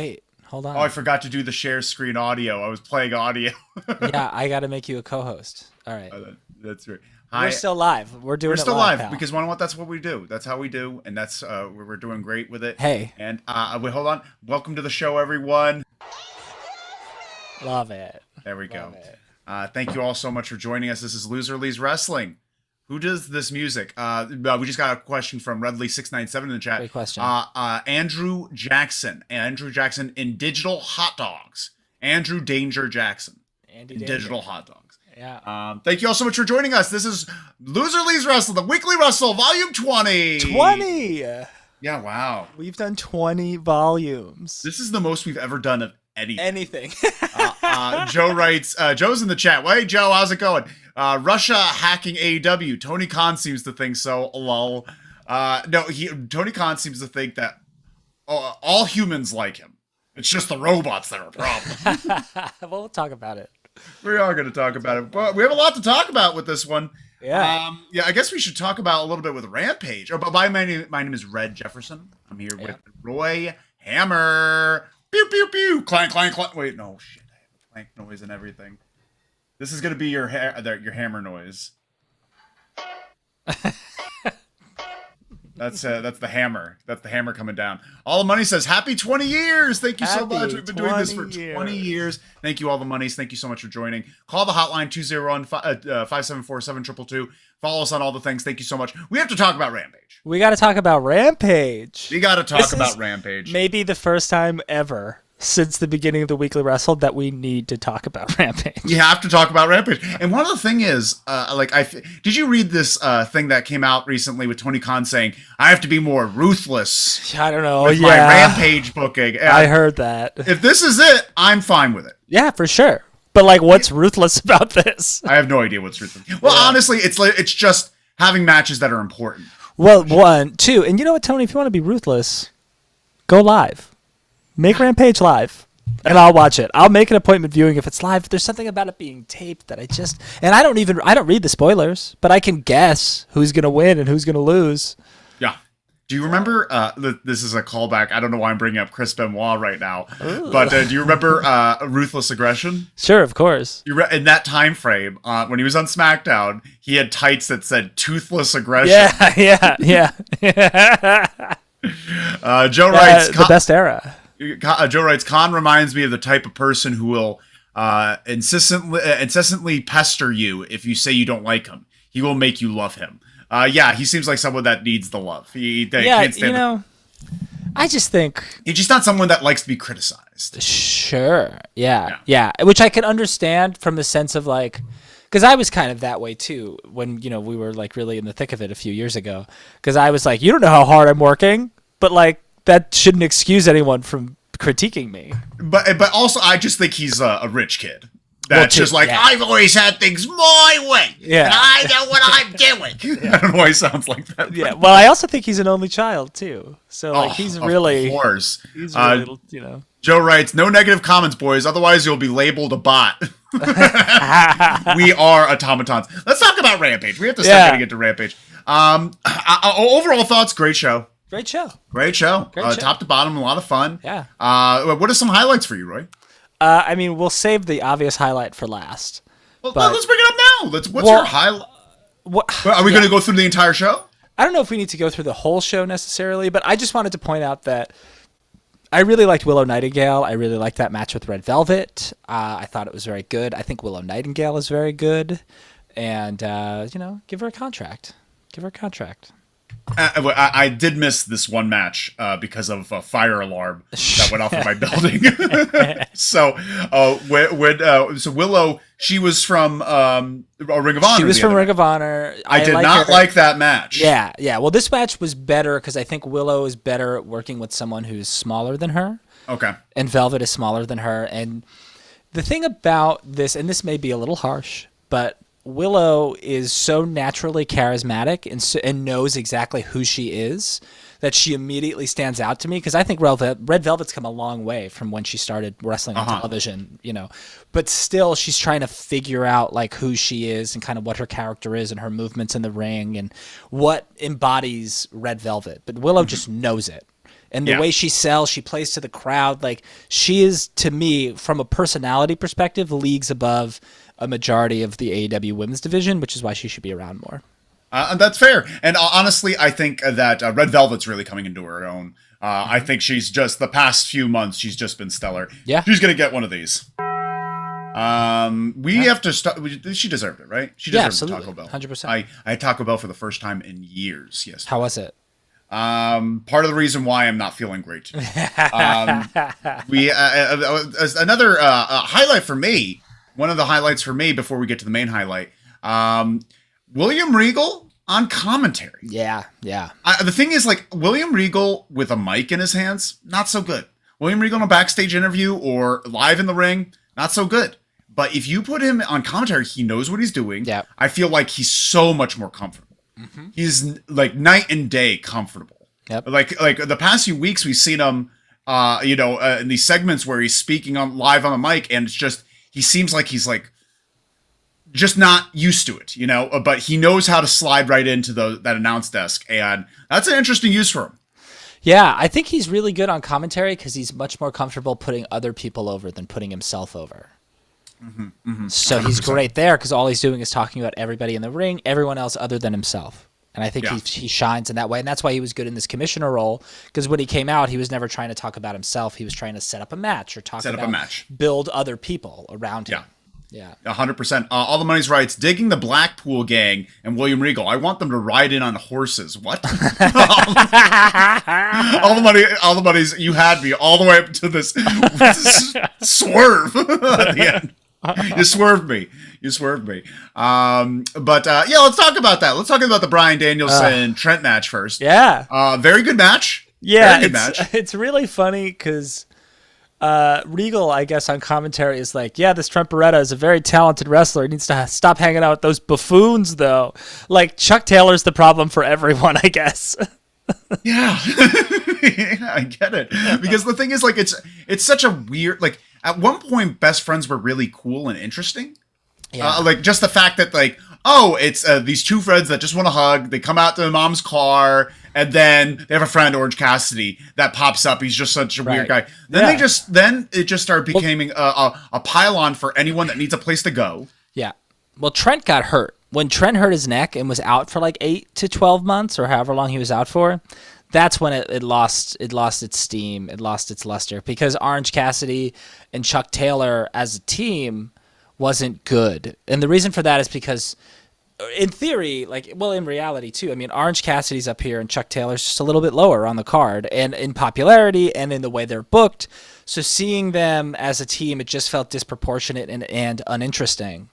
wait, hold on. Oh, I forgot to do the share screen audio. I was playing audio. Yeah, I got to make you a co-host. All right. That's right. We're still live. We're doing We're it still live, live pal. because you know what? That's what we do. That's how we do, and that's we're doing great with it. Hey. And wait, hold on. Welcome to the show, everyone. Love it. There we go. Love it. Thank you all so much for joining us. This is Loser Lee's Wrestling. Who does this music? We just got a question from Redley697 in the chat. Great question. Andrew Jackson. Andrew Jackson in digital hot dogs. Andrew Danger Jackson. Andy in Danger. digital hot dogs. Yeah. Thank you all so much for joining us. This is Loser Lee's Wrestle, the Weekly Wrestle, Volume 20. 20! Yeah, wow. We've done 20 volumes. This is the most we've ever done of anything. Anything. Joe writes, Joe's in the chat. Well, hey, Joe, how's it going? Russia hacking AEW. Tony Khan seems to think so. Lol. No, Tony Khan seems to think that all humans like him. It's just the robots that are a problem. Well, we'll talk about it. We are going to talk about it. But we have a lot to talk about with this one. Yeah. I guess we should talk about a little bit with Rampage. Oh, but my name is Red Jefferson. I'm here with Roy Hammer. Pew, pew, pew. Clank, clank, clank. Wait, no, shit. I have a clank noise and everything. This is going to be your hammer noise. That's the hammer. That's the hammer coming down. All the money says, happy 20 years. Thank you so much. We've been doing this for 20 years. Thank you, all the monies. Thank you so much for joining. Call the hotline 201-574-7222. Follow us on all the things. Thank you so much. We have to talk about Rampage. We got to talk about Rampage. We got to talk about Rampage. Maybe the first time ever since the beginning of the Weekly Wrestle that we need to talk about Rampage. You have to talk about Rampage. And one of the thing is, did you read this thing that came out recently with Tony Khan saying, I have to be more ruthless I don't know. with my Rampage booking. And I heard that. If this is it, I'm fine with it. Yeah, for sure. But like, what's ruthless about this? I have no idea what's ruthless. Well, honestly, it's just having matches that are important. Well, one, two, and you know what, Tony? If you want to be ruthless, go live. Make Rampage live, and I'll watch it. I'll make an appointment viewing if it's live. But there's something about it being taped that I don't read the spoilers, but I can guess who's gonna win and who's gonna lose. Yeah. Do you remember? This is a callback. I don't know why I'm bringing up Chris Benoit right now, but do you remember Ruthless Aggression? Sure, of course. In that time frame, when he was on SmackDown, he had tights that said "Toothless Aggression." Yeah. Joe writes the best era. Joe writes, Khan reminds me of the type of person who will incessantly pester you if you say you don't like him. He will make you love him. He seems like someone that needs the love. Can't stand I just think he's just not someone that likes to be criticized. Sure. Yeah. Which I can understand from the sense of like, because I was kind of that way too when, we were like really in the thick of it a few years ago. Because I was like, you don't know how hard I'm working, but like, that shouldn't excuse anyone from critiquing me. But also, I just think he's a rich kid. That's just like, I've always had things my way. Yeah. And I know what I'm doing. I don't know why he sounds like that. Yeah. Well, I also think he's an only child, too. So, like, he's really... Of course. He's really, Joe writes, no negative comments, boys. Otherwise, you'll be labeled a bot. We are automatons. Let's talk about Rampage. We have to start getting into Rampage. Overall thoughts, great show. Great show. Top to bottom, a lot of fun. Yeah. What are some highlights for you, Roy? We'll save the obvious highlight for last. Well, let's bring it up now. What's your highlight? Are we going to go through the entire show? I don't know if we need to go through the whole show necessarily, but I just wanted to point out that I really liked Willow Nightingale. I really liked that match with Red Velvet. I thought it was very good. I think Willow Nightingale is very good. And, give her a contract. I did miss this one match because of a fire alarm that went off in my building. So Willow, she was from Ring of Honor. She was from Ring of Honor. I did not like that match. Yeah. Well, this match was better because I think Willow is better at working with someone who's smaller than her. Okay. And Velvet is smaller than her. And the thing about this, and this may be a little harsh, but Willow is so naturally charismatic and knows exactly who she is that she immediately stands out to me because I think Red Velvet's come a long way from when she started wrestling on television, but still she's trying to figure out like who she is and kind of what her character is and her movements in the ring and what embodies Red Velvet. But Willow just knows it. And the way she sells, she plays to the crowd. Like, she is, to me, from a personality perspective, leagues above a majority of the AEW women's division, which is why she should be around more. And that's fair. And honestly, I think that Red Velvet's really coming into her own. I think she's just, the past few months, she's just been stellar. Yeah. She's going to get one of these. We have to start. She deserved it, right? She deserved Taco Bell. 100%. I had Taco Bell for the first time in years. Yes. How was it? Part of the reason why I'm not feeling great today. Another highlight for me. One of the highlights for me before we get to the main highlight. William Regal on commentary. Yeah. The thing is, like, William Regal with a mic in his hands, not so good. William Regal in a backstage interview or live in the ring, not so good. But if you put him on commentary, he knows what he's doing. Yeah. I feel like he's so much more comfortable. Mm-hmm. He's like night and day comfortable. Yep. Like the past few weeks, we've seen him, in these segments where he's speaking on live on the mic, and it's just, he seems like he's like just not used to it, but he knows how to slide right into that announce desk, and that's an interesting use for him. Yeah, I think he's really good on commentary because he's much more comfortable putting other people over than putting himself over. Mm-hmm, mm-hmm. So 100%. He's great there because all he's doing is talking about everybody in the ring, everyone else other than himself. And I think he shines in that way. And that's why he was good in this commissioner role, because when he came out, he was never trying to talk about himself. He was trying to set up a match or build other people around him. Yeah. 100%. All the Money's Rights, digging the Blackpool gang and William Regal. I want them to ride in on horses. What? all the money's, you had me all the way up to this swerve at the end. You swerved me. Let's talk about that. Let's talk about the Bryan Danielson Trent match first. Yeah. Very good match. Yeah. Very good match. It's really funny because Regal, I guess, on commentary is like, yeah, this Trent Beretta is a very talented wrestler. He needs to stop hanging out with those buffoons, though. Like, Chuck Taylor's the problem for everyone, I guess. Yeah. I get it. Because the thing is, like, it's such a weird, like, at one point, best friends were really cool and interesting. Yeah. Like, just the fact that, like, it's these two friends that just want to hug. They come out to their mom's car, and then they have a friend, Orange Cassidy, that pops up. He's just such a weird guy. Then it just started becoming a pylon for anyone that needs a place to go. Yeah. Well, Trent got hurt. When Trent hurt his neck and was out for like 8 to 12 months or however long he was out for, that's when it lost its steam. It lost its luster because Orange Cassidy and Chuck Taylor as a team wasn't good. And the reason for that is because in theory, in reality too, I mean, Orange Cassidy's up here and Chuck Taylor's just a little bit lower on the card and in popularity and in the way they're booked. So seeing them as a team, it just felt disproportionate and uninteresting.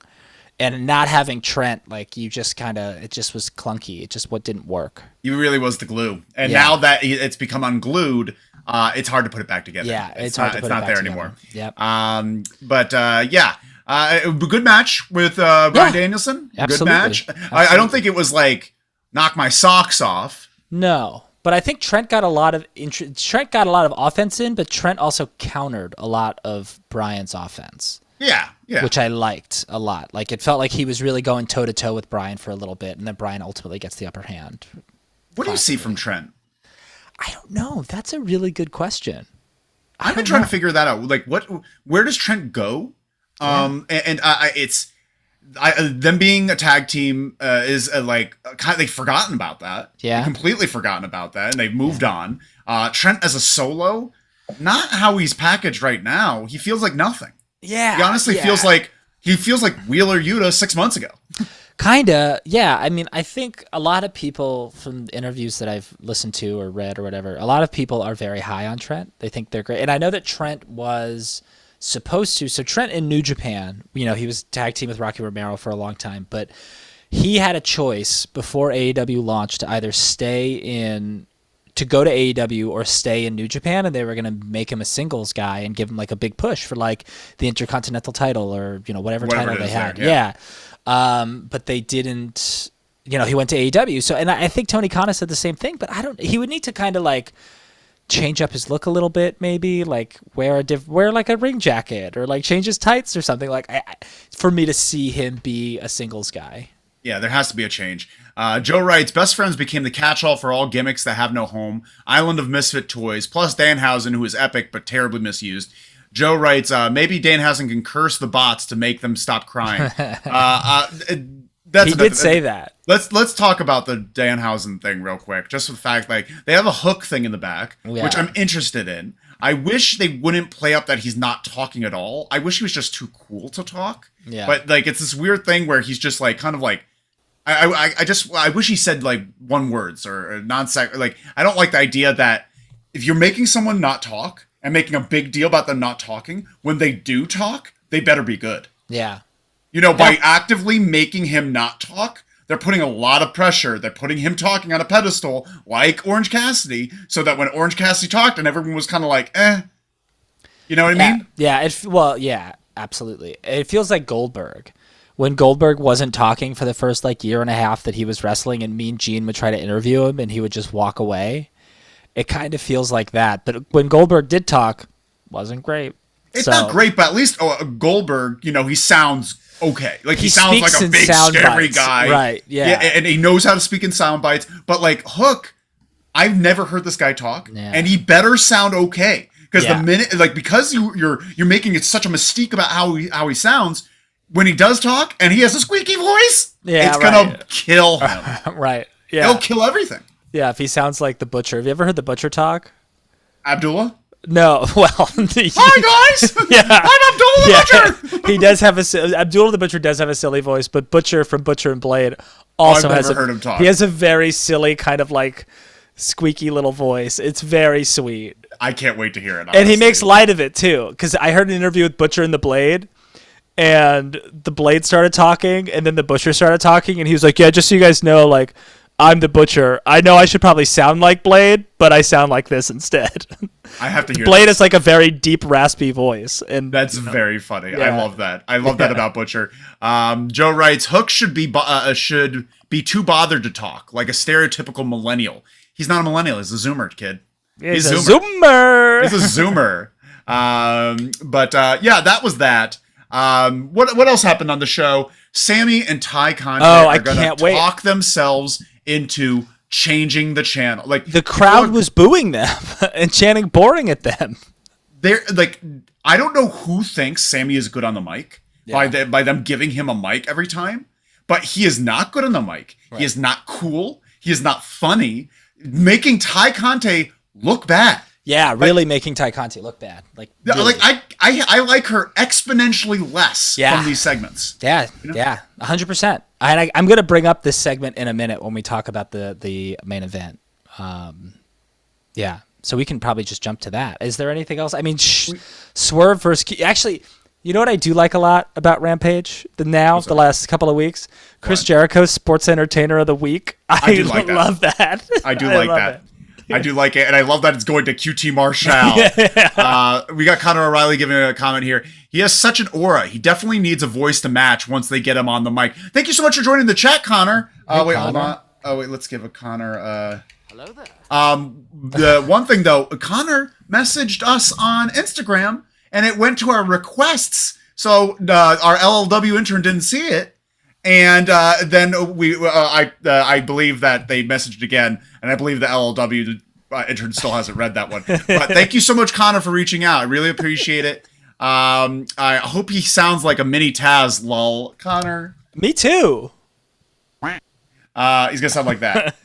And not having Trent, it just was clunky. It just didn't work. He really was the glue. And now that it's become unglued, it's hard to put it back together. Yeah, it's hard to put it back together. It's not there anymore. Good match with Bryan Danielson. Absolutely. Good match. I don't think it was like knock my socks off. No, but I think Trent got a lot of offense in, but Trent also countered a lot of Bryan's offense. Yeah. Which I liked a lot. Like, it felt like he was really going toe-to-toe with Bryan for a little bit, and then Bryan ultimately gets the upper hand. What do you see from Trent? I don't know. That's a really good question. I've been trying to figure that out. Like, where does Trent go? Them being a tag team is they've forgotten about that. Yeah. They've completely forgotten about that, and they've moved on. Trent as a solo, not how he's packaged right now. He feels like nothing. Yeah. He honestly feels like Wheeler Yuta 6 months ago. Kinda, yeah. I mean, I think a lot of people from interviews that I've listened to or read or whatever, a lot of people are very high on Trent. They think they're great. And I know that Trent was supposed to. So Trent in New Japan, he was tag team with Rocky Romero for a long time, but he had a choice before AEW launched to either to go to AEW or stay in New Japan, and they were going to make him a singles guy and give him like a big push for like the Intercontinental title or whatever title they had. Yeah. But they didn't. He went to AEW. So, and I think Tony Khan said the same thing, but he would need to kind of like change up his look a little bit, maybe like wear like a ring jacket or like change his tights or something for me to see him be a singles guy. Yeah, there has to be a change. Joe writes, best friends became the catch-all for all gimmicks that have no home. Island of misfit toys, plus Danhausen, who is epic but terribly misused. Joe writes, maybe Danhausen can curse the bots to make them stop crying. He did say that. Let's talk about the Danhausen thing real quick. Just for the fact, like, they have a hook thing in the back, which I'm interested in. I wish they wouldn't play up that he's not talking at all. I wish he was just too cool to talk. Yeah. But like, it's this weird thing where he's just like, kind of like, I wish he said like one words or non-sec. Like, I don't like the idea that if you're making someone not talk and making a big deal about them not talking, when they do talk, they better be good. Yeah. You know, by actively making him not talk, they're putting a lot of pressure. They're putting him talking on a pedestal like Orange Cassidy, so that when Orange Cassidy talked and everyone was kind of like, eh. You know what I mean? Yeah, absolutely. It feels like Goldberg. When Goldberg wasn't talking for the first like year and a half that he was wrestling, and Mean Gene would try to interview him and he would just walk away, it kind of feels like that. But when Goldberg did talk, wasn't great. It's not great, but at least Goldberg, you know, he sounds okay. Like, he sounds like a big, scary guy. Right, yeah. And he knows how to speak in sound bites. But, like, Hook, I've never heard this guy talk. Yeah. And he better sound okay. Because the minute, like, because you're making it such a mystique about how he sounds, when he does talk and he has a squeaky voice, it's going to kill him. Right, yeah. It'll kill everything. Yeah, if he sounds like the Butcher. Have you ever heard the Butcher talk? Abdullah? No, well, hi guys. Yeah, I'm Abdullah the Butcher. He does have Abdullah the Butcher does have a silly voice, but Butcher from Butcher and Blade also I've never heard him talk. He has a very silly kind of like squeaky little voice. It's very sweet. I can't wait to hear it. Honestly. And he makes light of it too, because I heard an interview with Butcher and the Blade, and the Blade started talking, and then the Butcher started talking, and he was like, "Yeah, just so you guys know, like, I'm the Butcher. I know I should probably sound like Blade, but I sound like this instead." I have to hear Blade is like a very deep, raspy voice, and that's very funny. Yeah. I love that. I love that about Butcher. Joe writes, Hook should be too bothered to talk, like a stereotypical millennial. He's not a millennial. He's a Zoomer kid. Yeah, he's a Zoomer. He's a Zoomer. Yeah, that was that. What else happened on the show? Sammy and Ty Conte are going to talk themselves into changing the channel. Like, the crowd was booing them and chanting boring at them. They're like, I don't know who thinks Sammy is good on the mic by them giving him a mic every time, but he is not good on the mic. Right. He is not cool. He is not funny, making Ty Conte look bad. Yeah, really making Ty Conti look bad. Like, really. I like her exponentially less from these segments. Yeah, you know? Yeah, 100%. And I'm going to bring up this segment in a minute when we talk about the main event. Yeah, so we can probably just jump to that. Is there anything else? I mean, Swerve versus... Actually, you know what I do like a lot about Rampage? The last couple of weeks? Chris Jericho, Sports Entertainer of the Week. I do like that. Love that. I do like that. I do like it, and I love that it's going to QT Marshall. We got Connor O'Reilly giving a comment here. He has such an aura. He definitely needs a voice to match once they get him on the mic. Thank you so much for joining the chat, Connor. Wait, Connor. Hold on. Oh, wait, let's give a Connor... Hello there. The one thing, though, Connor messaged us on Instagram, and it went to our requests, so our LLW intern didn't see it. And then I believe that they messaged again, and I believe the LLW intern still hasn't read that one. But thank you so much, Connor, for reaching out. I really appreciate it. I hope he sounds like a mini Taz, lol. Connor. Me too. He's gonna sound like that.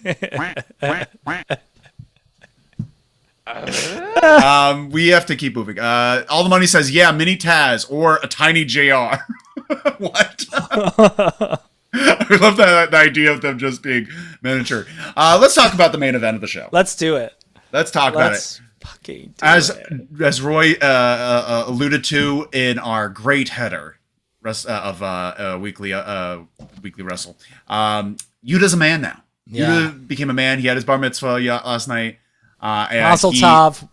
We have to keep moving. All the money says, yeah, mini Taz or a tiny JR. What? I love that the idea of them just being miniature. Let's talk about the main event of the show. Let's do it. Let's talk about it. Fucking as Roy alluded to in our great header of Weekly Wrestle. Yuta's a man now. Yeah. Yuta became a man. He had his bar mitzvah last night. Mazel tov,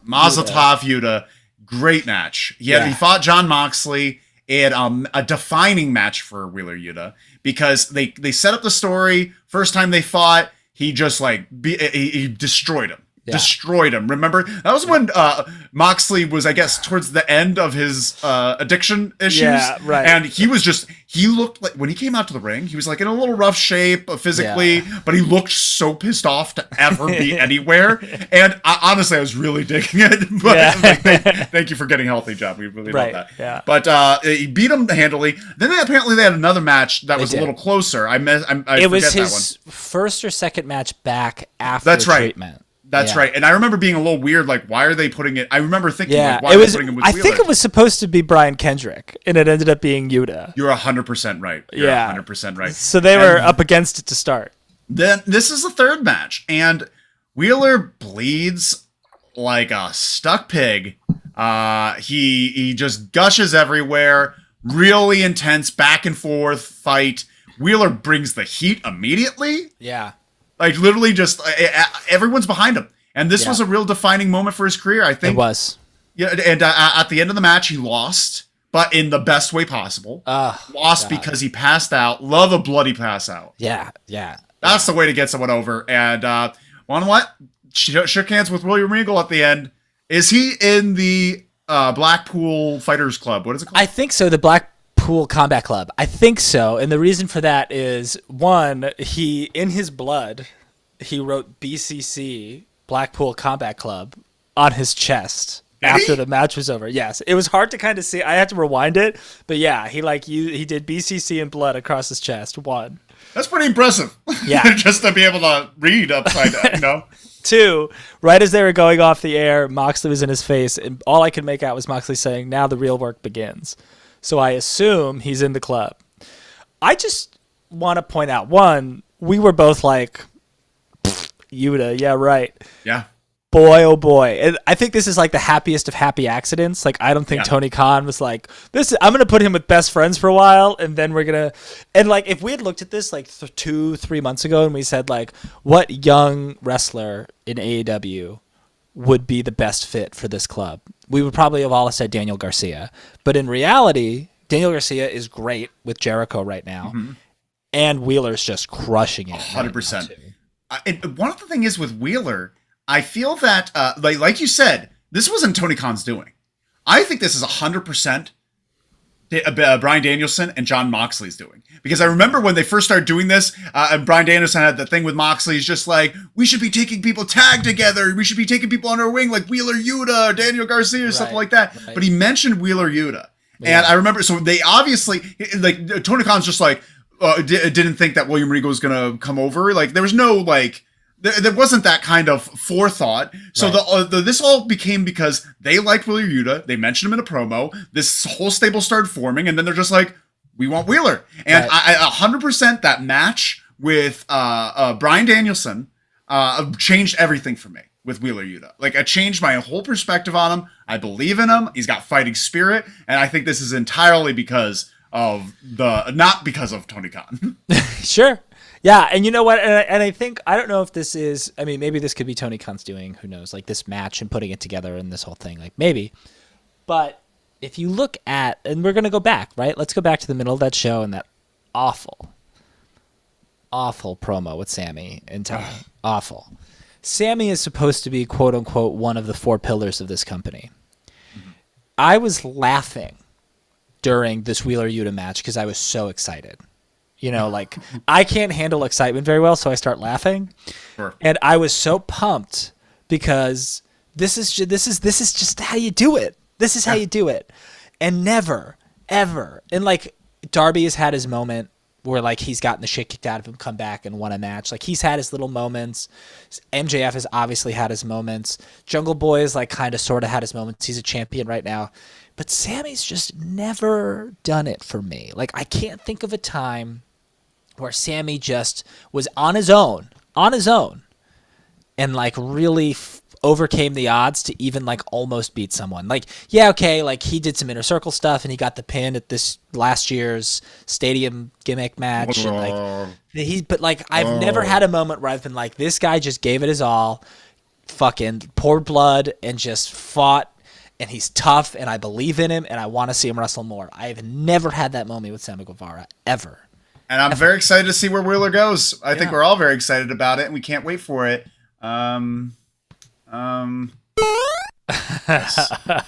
Yuta. Great match. He fought Jon Moxley. And a defining match for Wheeler Yuta, because they set up the story. First time they fought, he just he destroyed him. destroyed him. Remember? That was when Moxley was, I guess, towards the end of his addiction issues. Yeah, right. And he looked like, when he came out to the ring, he was like in a little rough shape physically, but he looked so pissed off to ever be anywhere. And honestly, I was really digging it. But thank you for getting healthy, John. We really love that. Yeah. But he beat him handily. Then apparently they had another match that was a little closer. It was his first or second match back after That's right. treatment. That's right. And I remember being a little weird, like, why are they putting it? I remember thinking, like, why it are was, they putting him with I Wheeler? think it was supposed to be Brian Kendrick, and it ended up being Yuta. You're 100% right. You're 100% right. So they were up against it to start. Then this is the third match, and Wheeler bleeds like a stuck pig. He just gushes everywhere. Really intense back and forth fight. Wheeler brings the heat immediately. Yeah. Like, literally just everyone's behind him. And this was a real defining moment for his career, I think. It was. Yeah, and at the end of the match, he lost, but in the best way possible. Lost because he passed out. Love a bloody pass out. Yeah. That's the way to get someone over. And one what? Shook hands with William Regal at the end. Is he in the Blackpool Fighters Club? What is it called? I think so. The Blackpool Combat Club. I think so. And the reason for that is, one, in his blood, he wrote BCC, Blackpool Combat Club, on his chest after the match was over. Yes. It was hard to kind of see. I had to rewind it. But yeah, he did BCC in blood across his chest. One. That's pretty impressive. Yeah. Just to be able to read upside down, you know? Two, right as they were going off the air, Moxley was in his face, and all I could make out was Moxley saying, "Now the real work begins." So I assume he's in the club. I just want to point out, one, we were both like, Yuta, yeah, right. Yeah. Boy, oh boy. And I think this is like the happiest of happy accidents. Like, I don't think Tony Khan was like, I'm going to put him with best friends for a while, and then we're going to... And, like, if we had looked at this, like, 2-3 months ago, and we said, like, what young wrestler in AEW would be the best fit for this club, we would probably have all said Daniel Garcia. But in reality, Daniel Garcia is great with Jericho right now, and Wheeler's just crushing it. 100%. One of the thing is with Wheeler... I feel that, like you said, this wasn't Tony Khan's doing. I think this is 100% Bryan Danielson and Jon Moxley's doing. Because I remember when they first started doing this, and Bryan Danielson had the thing with Moxley, he's just like, we should be taking people tagged together. We should be taking people under our wing, like Wheeler Yuta, or Daniel Garcia, or something like that. Right. But he mentioned Wheeler Yuta. Yeah. And I remember, so they obviously, like, Tony Khan's just like, didn't think that William Regal was going to come over. Like, there was no, like... There wasn't that kind of forethought. So this all became because they liked Wheeler Yuta. They mentioned him in a promo. This whole stable started forming, and then they're just like, we want Wheeler. And I 100% that match with Bryan Danielson changed everything for me with Wheeler Yuta. Like, I changed my whole perspective on him. I believe in him. He's got fighting spirit. And I think this is entirely because of not because of Tony Khan. Sure. Yeah, and you know what? And I think, I don't know if this is, I mean, maybe this could be Tony Khan's doing, who knows, like this match and putting it together and this whole thing, like maybe. But if you look at, and we're going to go back, right? Let's go back to the middle of that show and that awful promo with Sammy and Tony. Awful. Sammy is supposed to be, quote unquote, one of the four pillars of this company. I was laughing during this Wheeler Yuta match because I was so excited. You know, like, I can't handle excitement very well, so I start laughing. Sure. And I was so pumped because this is just how you do it. This is how you do it. And never, ever. And, like, Darby has had his moment where, like, he's gotten the shit kicked out of him, come back and won a match. Like, he's had his little moments. MJF has obviously had his moments. Jungle Boy is, like, kind of sort of had his moments. He's a champion right now. But Sammy's just never done it for me. Like, I can't think of a time where Sammy just was on his own, and, like, really overcame the odds to even, like, almost beat someone. Like, yeah, okay, like, he did some Inner Circle stuff, and he got the pin at this last year's stadium gimmick match. And, like, but, like, I've never had a moment where I've been like, this guy just gave it his all, fucking poured blood, and just fought, and he's tough, and I believe in him, and I want to see him wrestle more. I've never had that moment with Sammy Guevara, ever. And I'm very excited to see where Wheeler goes. I think we're all very excited about it, and we can't wait for it. Yes.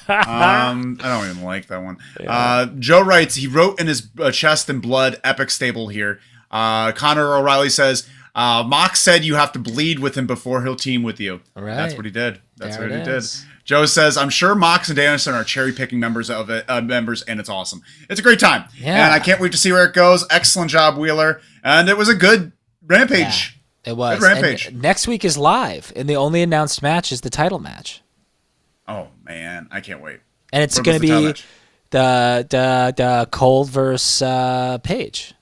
I don't even like that one. Yeah. Joe writes, he wrote in his chest and blood epic stable here. Connor O'Reilly says, Mox said you have to bleed with him before he'll team with you. Right. That's what he did. That's what he did. Joe says, I'm sure Mox and Danielson are cherry-picking members of it, and it's awesome. It's a great time. Yeah. And I can't wait to see where it goes. Excellent job, Wheeler. And it was a good Rampage. Yeah, it was. Good Rampage. And next week is live, and the only announced match is the title match. Oh, man. I can't wait. And it's going to be the Cole versus Page.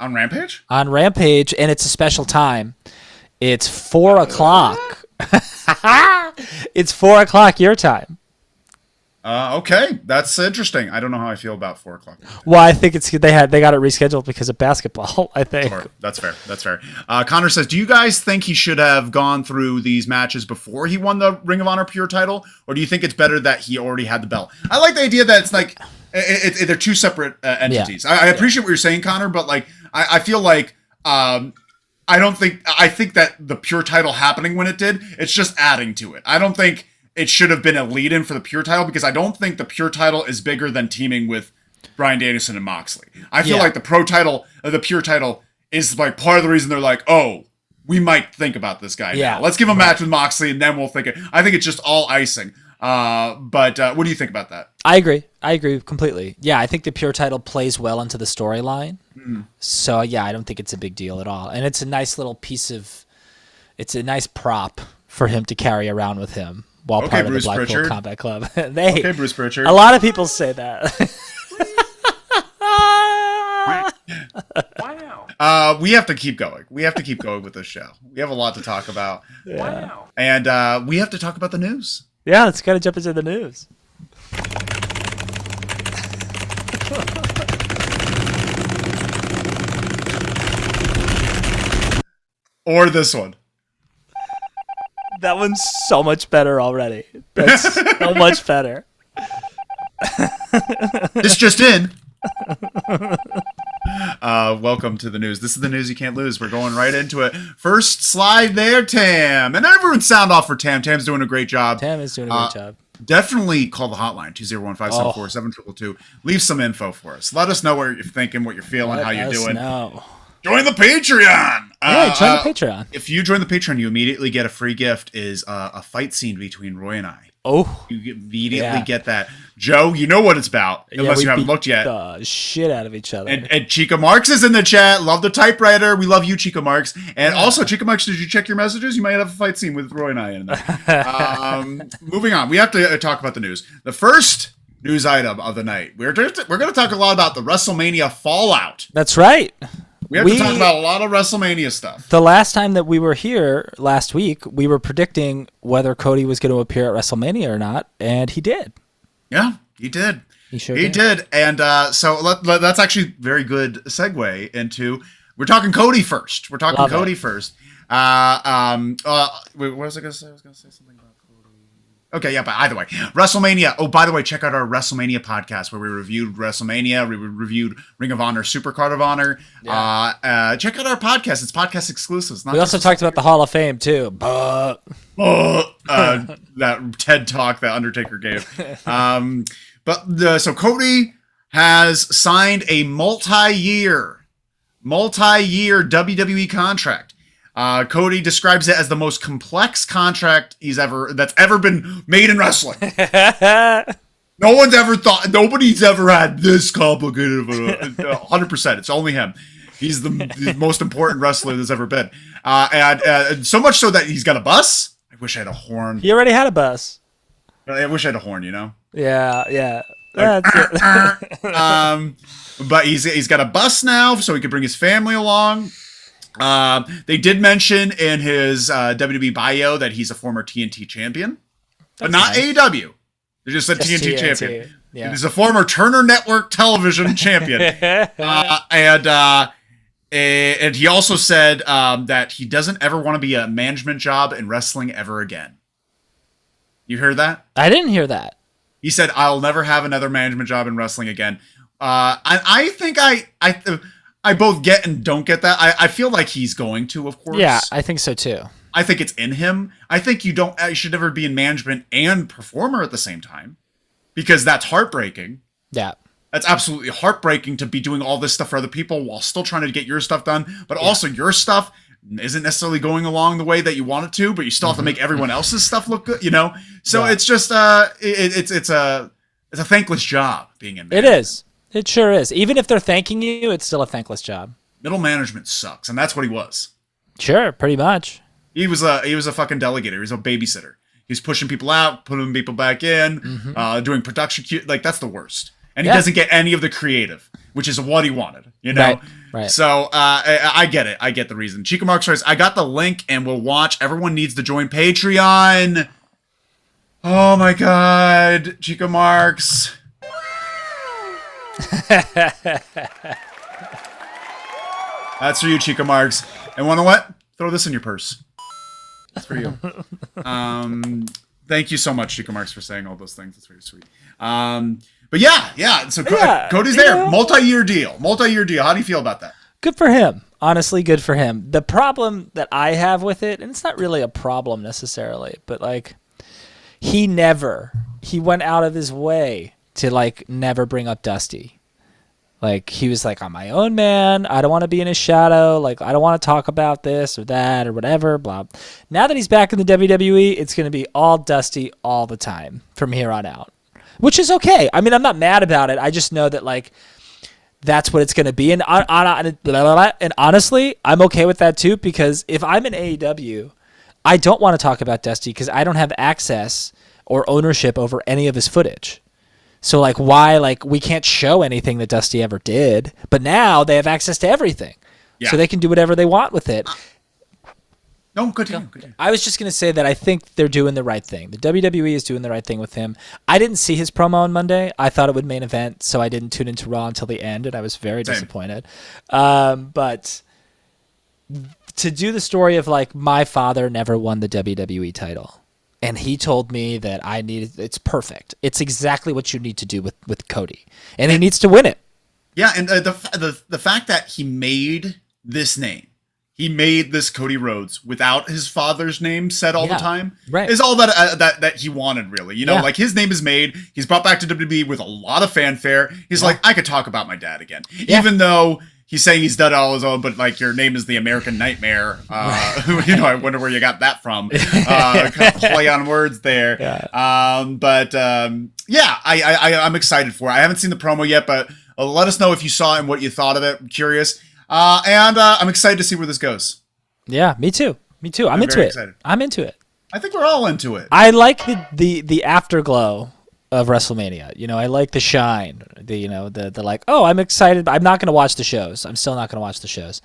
On Rampage? On Rampage, and it's a special time. It's 4 o'clock. It's 4 o'clock your time. Okay, that's interesting. I don't know how I feel about 4 o'clock. Well, I think they got it rescheduled because of basketball. I think. Sure. That's fair. Connor says, do you guys think he should have gone through these matches before he won the Ring of Honor Pure title, or do you think it's better that he already had the belt? I like the idea that it's like they're two separate entities. Yeah. I appreciate what you're saying, Connor, but like I feel like I think that the Pure title happening when it did, it's just adding to it. I don't think it should have been a lead-in for the Pure title because I don't think the Pure title is bigger than teaming with Bryan Danielson and Moxley. I feel like the Pure title is like part of the reason they're like, oh, we might think about this guy now. Let's give him a match with Moxley and then we'll think it. I think it's just all icing. But what do you think about that? I agree completely. Yeah, I think the Pure title plays well into the storyline. Mm. So yeah, I don't think it's a big deal at all. And it's a nice little it's a nice prop for him to carry around with him while part of the Blackpool Combat Club. Okay, Bruce Pritchard. A lot of people say that. Wow. We have to keep going. We have to keep going with this show. We have a lot to talk about. Yeah. Wow. And we have to talk about the news. Yeah, let's kind of jump into the news. Or this one. That one's so much better already. That's so much better. This just in. Welcome to the news. This is the news you can't lose. We're going right into it. First slide there, Tam. And everyone sound off for Tam. Tam's doing a great job. Tam is doing a great job. Definitely call the hotline, 201-574-7222. Leave some info for us. Let us know what you're thinking, what you're feeling, how you're doing. Join the Patreon. Yeah, join the Patreon. If you join the Patreon, you immediately get a free gift is a fight scene between Roy and I. Oh. You immediately get that. Joe, you know what it's about, unless you haven't looked yet. The shit out of each other. And Chica Marks is in the chat. Love the typewriter. We love you, Chica Marks. And also, Chica Marks, did you check your messages? You might have a fight scene with Roy and I in there. Moving on. We have to talk about the news. The first news item of the night. We're going to talk a lot about the WrestleMania Fallout. That's right. We have to talk about a lot of WrestleMania stuff. The last time that we were here last week, we were predicting whether Cody was going to appear at WrestleMania or not, and he did. Yeah, he did. He sure did. And so that's actually a very good segue into, we're talking Cody first. What was I going to say? I was going to say something about Cody. Okay, yeah, but either way. WrestleMania. Oh, by the way, check out our WrestleMania podcast where we reviewed WrestleMania. We reviewed Ring of Honor, Supercard of Honor. Yeah. Check out our podcast. It's podcast exclusive. We also talked about the Hall of Fame, too. That TED Talk that Undertaker gave. So Cody has signed a multi-year WWE contract. Cody describes it as the most complex contract that's ever been made in wrestling. Nobody's ever had this complicated of 100%. It's only him. He's the most important wrestler there's ever been. And so much so that he's got a bus. I wish I had a horn. He already had a bus. I wish I had a horn, you know? Yeah. That's it. But he's got a bus now, so he can bring his family along. They did mention in his WWE bio that he's a former TNT champion, but not AEW. They just said TNT champion. Yeah. He's a former Turner Network television champion. And he also said that he doesn't ever want to be a management job in wrestling ever again. You heard that? I didn't hear that. He said, I'll never have another management job in wrestling again. I think I both get and don't get that. I feel like he's going to, of course. Yeah, I think so too. I think it's in him. I think you should never be in management and performer at the same time, because that's heartbreaking. Yeah. That's absolutely heartbreaking to be doing all this stuff for other people while still trying to get your stuff done. But also your stuff isn't necessarily going along the way that you want it to, but you still have to make everyone else's stuff look good, So it's just it's a thankless job being in management. It is. It sure is. Even if they're thanking you, it's still a thankless job. Middle management sucks, and that's what he was. Sure, pretty much. He was a fucking delegator. He was a babysitter. He was pushing people out, putting people back in, doing production. That's the worst. And he doesn't get any of the creative, which is what he wanted, Right. So I get it. I get the reason. Chica Marks says, I got the link and we'll watch. Everyone needs to join Patreon. Oh my God, Chica Marks. That's for you, Chica Marks. And want to what? Throw this in your purse. That's for you. Thank you so much, Chica Marks, for saying all those things. That's very sweet. But yeah. So Cody's there. Multi-year deal. How do you feel about that? Good for him. Honestly, good for him. The problem that I have with it, and it's not really a problem necessarily, but like he went out of his way to like never bring up Dusty. Like he was like, I'm my own man. I don't want to be in his shadow. Like I don't want to talk about this or that or whatever. Blah. Now that he's back in the WWE, it's going to be all Dusty all the time from here on out. Which is okay. I mean, I'm not mad about it. I just know that, like, that's what it's going to be. And honestly, I'm okay with that, too, because if I'm in AEW, I don't want to talk about Dusty because I don't have access or ownership over any of his footage. So, like, why, like, we can't show anything that Dusty ever did. But now they have access to everything. Yeah. So they can do whatever they want with it. No, good. I was just going to say that I think they're doing the right thing. The WWE is doing the right thing with him. I didn't see his promo on Monday. I thought it would main event, so I didn't tune into Raw until the end, and I was very disappointed. But to do the story of, like, my father never won the WWE title, and he told me that it's perfect. It's exactly what you need to do with Cody, and he needs to win it. Yeah, and the fact that he made this name, he made this Cody Rhodes without his father's name said all the time, right, is all that he wanted, really. Like his name is made. He's brought back to WWE with a lot of fanfare. He's like, I could talk about my dad again, even though he's saying he's done it all his own. But like, your name is the American Nightmare. I wonder where you got that from. Kind of play on words there. Yeah. I'm excited for it. I haven't seen the promo yet, but let us know if you saw it and what you thought of it. I'm curious. And I'm excited to see where this goes. Yeah, me too. I'm into it. Excited. I'm into it. I think we're all into it. I like the afterglow of WrestleMania. I like the shine. The like, oh, I'm excited. I'm not going to watch the shows. I'm still not going to watch the shows.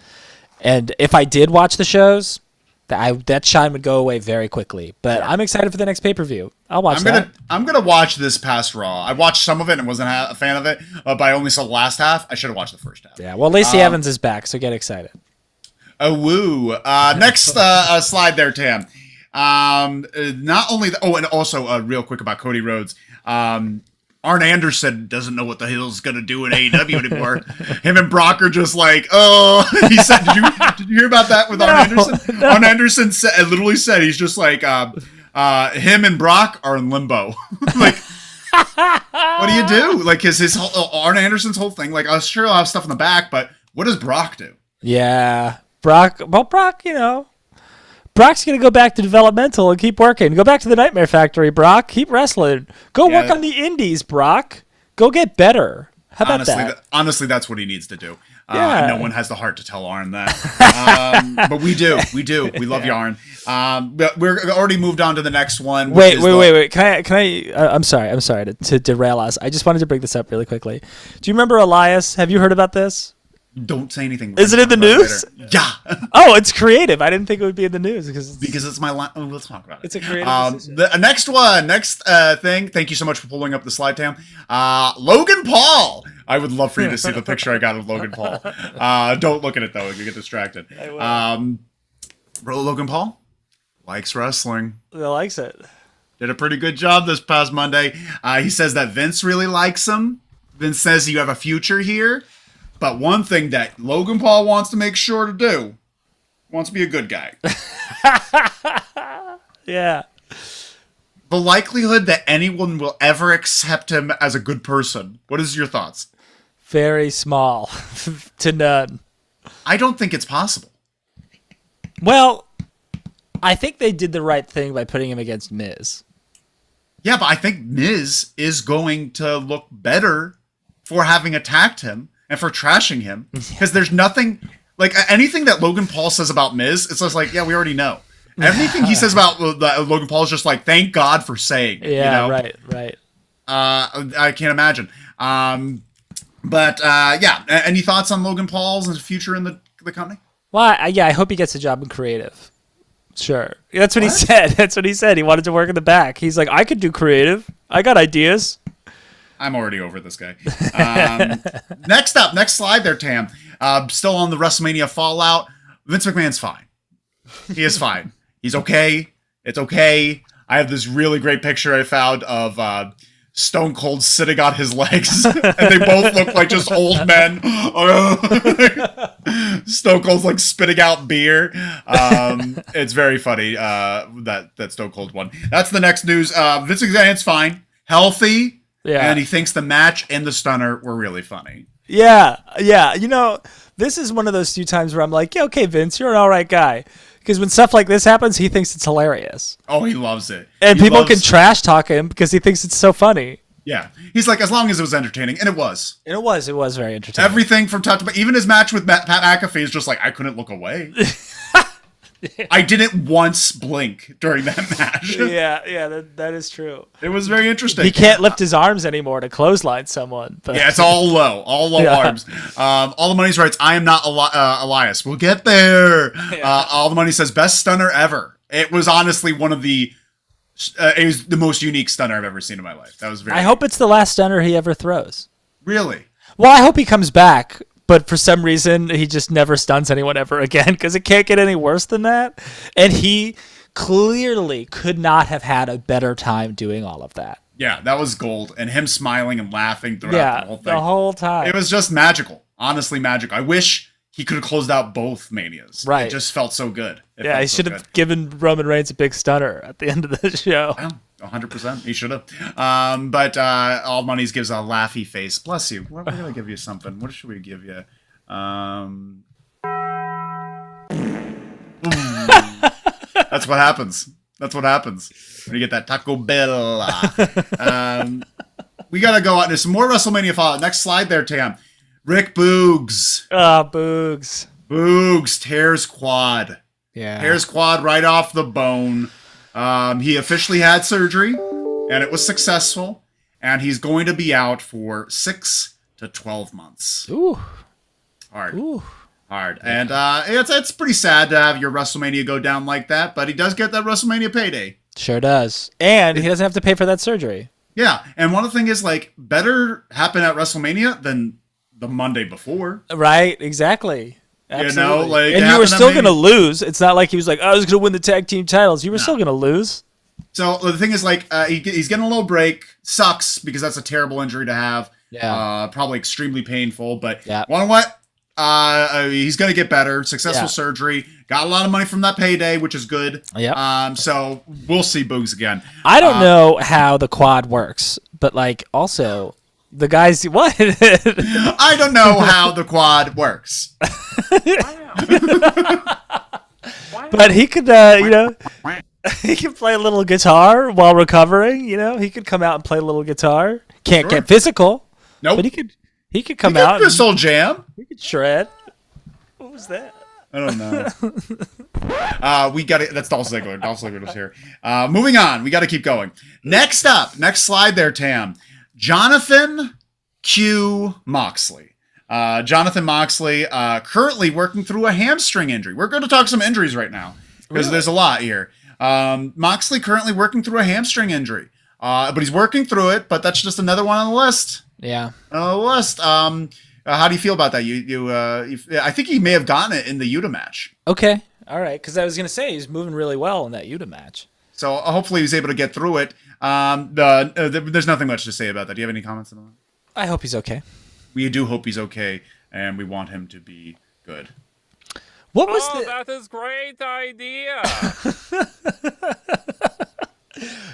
And if I did watch the shows, that shine would go away very quickly. But I'm excited for the next pay-per-view. I'll watch that. I'm gonna watch this past Raw. I watched some of it and wasn't a fan of it, but I only saw the last half. I should have watched the first half. Yeah, well, Lacey Evans is back, so get excited. Oh, woo. Next slide there, Tam. Not only... and also real quick about Cody Rhodes. Arn Anderson doesn't know what the hell's going to do in AEW anymore. Him and Brock are just like, oh, he said, did you hear about that with Arn Anderson? No. Arn Anderson literally said, he's just like, him and Brock are in limbo. Like, what do you do? Like, his whole, Arn Anderson's whole thing, like, I'm sure I'll have stuff in the back, but what does Brock do? Yeah. Brock, Brock's going to go back to developmental and keep working. Go back to the Nightmare Factory, Brock. Keep wrestling. Go work on the indies, Brock. Go get better. How about that? Honestly, that's what he needs to do. No one has the heart to tell Arn that. But we do. We love you, Arn. But we're already moved on to the next one. Wait. Can I I'm sorry to derail us. I just wanted to bring this up really quickly. Do you remember Elias? Have you heard about this? Don't say anything. Is it in the news? Yeah. Oh, it's creative. I didn't think it would be in the news because it's my line. Let's talk about it. It's a creative decision. The next thing. Thank you so much for pulling up the slide, Tam. Logan Paul. I would love for you to see the picture I got of Logan Paul. Don't look at it though. You get distracted. Bro, Logan Paul likes wrestling. He likes it. Did a pretty good job this past Monday. He says that Vince really likes him. Vince says you have a future here. But one thing that Logan Paul wants to make sure to do, wants to be a good guy. Yeah. The likelihood that anyone will ever accept him as a good person. What is your thoughts? Very small to none. I don't think it's possible. Well, I think they did the right thing by putting him against Miz. Yeah, but I think Miz is going to look better for having attacked him and for trashing him. Because there's nothing, like anything that Logan Paul says about Miz, it's just like, yeah, we already know. Everything he says about Logan Paul is just like, thank God for saying. Yeah, you know? right. I can't imagine. But yeah, any thoughts on Logan Paul's future in the company? Well, I hope he gets a job in creative. Sure. That's what he said. That's what he said. He wanted to work in the back. He's like, I could do creative. I got ideas. I'm already over this guy. Next slide there, Tam. Still on the WrestleMania Fallout. Vince McMahon's fine. He is fine. He's okay. It's okay. I have this really great picture I found of Stone Cold sitting on his legs, and they both look like just old men. Stone Cold's like spitting out beer. It's very funny, that Stone Cold one. That's the next news. Vince McMahon's fine. Healthy. Yeah. And he thinks the match and the stunner were really funny. Yeah. You know, this is one of those few times where I'm like, yeah, okay, Vince, you're an all right guy. Because when stuff like this happens, he thinks it's hilarious. Oh, he loves it. And people can trash talk him because he thinks it's so funny. Yeah. He's like, as long as it was entertaining. And it was. And it was very entertaining. Everything from top to bottom. Even his match with Pat McAfee is just like, I couldn't look away. I didn't once blink during that match. Yeah, that is true. It was very interesting. He can't lift his arms anymore to clothesline someone. But. Yeah, it's all low arms. All the money's writes, I am not Elias. We'll get there. Yeah. All the money says, best stunner ever. It was honestly one of the... it was the most unique stunner I've ever seen in my life. That was very... I hope it's the last stunner he ever throws. Really? Well, I hope he comes back. But for some reason, he just never stuns anyone ever again because it can't get any worse than that. And he clearly could not have had a better time doing all of that. Yeah, that was gold. And him smiling and laughing throughout the whole thing. The whole time. It was just magical. Honestly, magical. I wish he could have closed out both Manias. Right. It just felt so good. He should have given Roman Reigns a big stunner at the end of the show. Well, 100%. He should have. But All Monies gives a laughy face. Bless you. We're going to give you something. What should we give you? That's what happens. That's what happens when you get that Taco Bell. We got to go on. There's some more WrestleMania Fallout. Next slide there, Tam. Rick Boogs. Boogs. Boogs tears quad. Yeah. Tears quad right off the bone. He officially had surgery, and it was successful. And he's going to be out for 6 to 12 months. Ooh. Hard. Ooh. Hard. And it's pretty sad to have your WrestleMania go down like that, but he does get that WrestleMania payday. Sure does. And he doesn't have to pay for that surgery. Yeah. And one of the things is, like, better happen at WrestleMania than the Monday before. Right. Exactly. Absolutely. You know, like, and you were still going to lose. It's not like he was like, I was going to win the tag team titles. You were still going to lose. So the thing is, like, he's getting a little break. Sucks because that's a terrible injury to have. Yeah. Probably extremely painful. But yeah. You know what? He's going to get better. Successful surgery. Got a lot of money from that payday, which is good. Yeah. So we'll see Boogs again. I don't know how the quad works, but like also the guys what? I don't know how the quad works. But he could, you know, he could play a little guitar while recovering. You know, he could come out and play a little guitar. Can't get physical. Nope. But he could come out. This whole jam. He could shred. What was that? I don't know. We got it. That's Dolph Ziggler. Dolph Ziggler was here. Moving on. We got to keep going. Next up, next slide there, Tam. Jonathan Q. Moxley. Jonathan Moxley currently working through a hamstring injury. We're going to talk some injuries right now because there's a lot here. Moxley currently working through a hamstring injury, but he's working through it. But that's just another one on the list. Yeah, on the list. How do you feel about that? I think he may have gotten it in the Yuta match. Okay, all right. Because I was gonna say he's moving really well in that Yuta match. So hopefully he's able to get through it. There's nothing much to say about that. Do you have any comments on that? I hope he's okay. We do hope he's okay, and we want him to be good. What was that is great idea.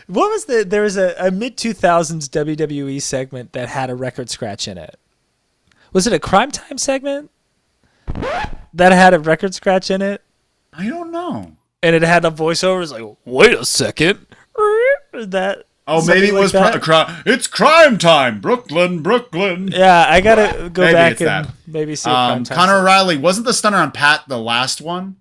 What was there was a mid-2000s WWE segment that had a record scratch in it. Was it a Crime Time segment that had a record scratch in it? I don't know. And it had a voiceover. It's like, wait a second. That. Oh, maybe it was it's Crime Time, Brooklyn. Yeah, I gotta go maybe back and maybe see. Crime Time Conor O'Reilly wasn't the stunner on Pat the last one.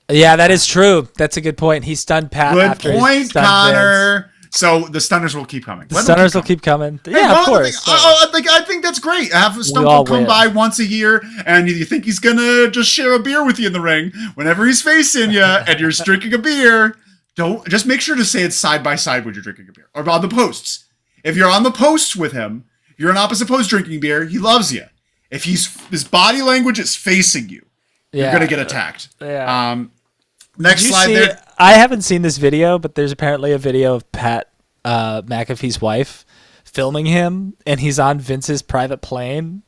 Yeah, that is true. That's a good point. He stunned Pat. Good point, Connor. So the stunners will keep coming. The stunners will keep coming. Hey, yeah, of course. I think that's great. Have Stone Cold come by once a year, and you think he's gonna just share a beer with you in the ring whenever he's facing you, and you're drinking a beer. Don't just make sure to say it side by side when you're drinking a beer, or on the posts. If you're on the posts with him, you're on opposite post drinking beer. He loves you. If his body language is facing you, you're gonna get attacked. Yeah. Next slide there. I haven't seen this video, but there's apparently a video of Pat McAfee's wife filming him, and he's on Vince's private plane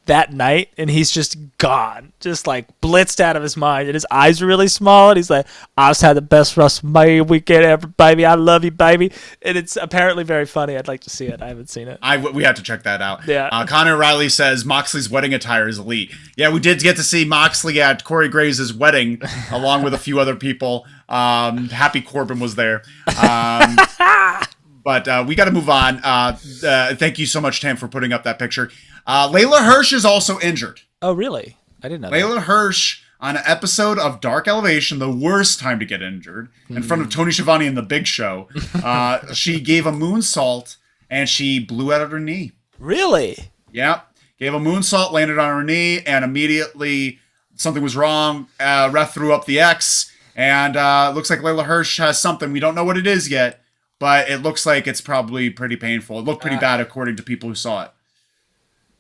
that night, and he's just gone, just like blitzed out of his mind, and his eyes are really small, and he's like, I just had the best WrestleMania weekend ever, baby. I love you, baby. And it's apparently very funny. I'd like to see it. I haven't seen it. We have to check that out. Yeah. Conor O'Reilly says Moxley's wedding attire is elite. Yeah, we did get to see Moxley at Corey Graves' wedding, along with a few other people. Happy Corbin was there. But we got to move on. Thank you so much, Tam, for putting up that picture. Layla Hirsch is also injured. Oh, really? I didn't know Layla Hirsch on an episode of Dark Elevation, the worst time to get injured, in front of Tony Schiavone and The Big Show. She gave a moonsault, and she blew out of her knee. Really? Yep. Gave a moonsault, landed on her knee, and immediately something was wrong. Ref threw up the X, and looks like Layla Hirsch has something. We don't know what it is yet, but it looks like it's probably pretty painful. It looked pretty bad according to people who saw it.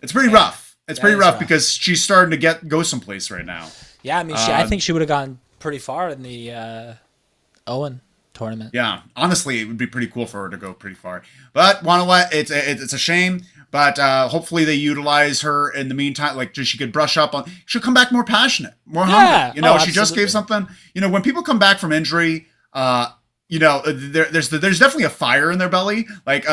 It's pretty rough. It's pretty rough because she's starting to go someplace right now. Yeah, I mean, I think she would have gone pretty far in the Owen tournament. Yeah, honestly, it would be pretty cool for her to go pretty far. But it's a shame. But hopefully they utilize her in the meantime. Like she could brush up on. She'll come back more passionate, more hungry. She just gave something. When people come back from injury, there's definitely a fire in their belly. Like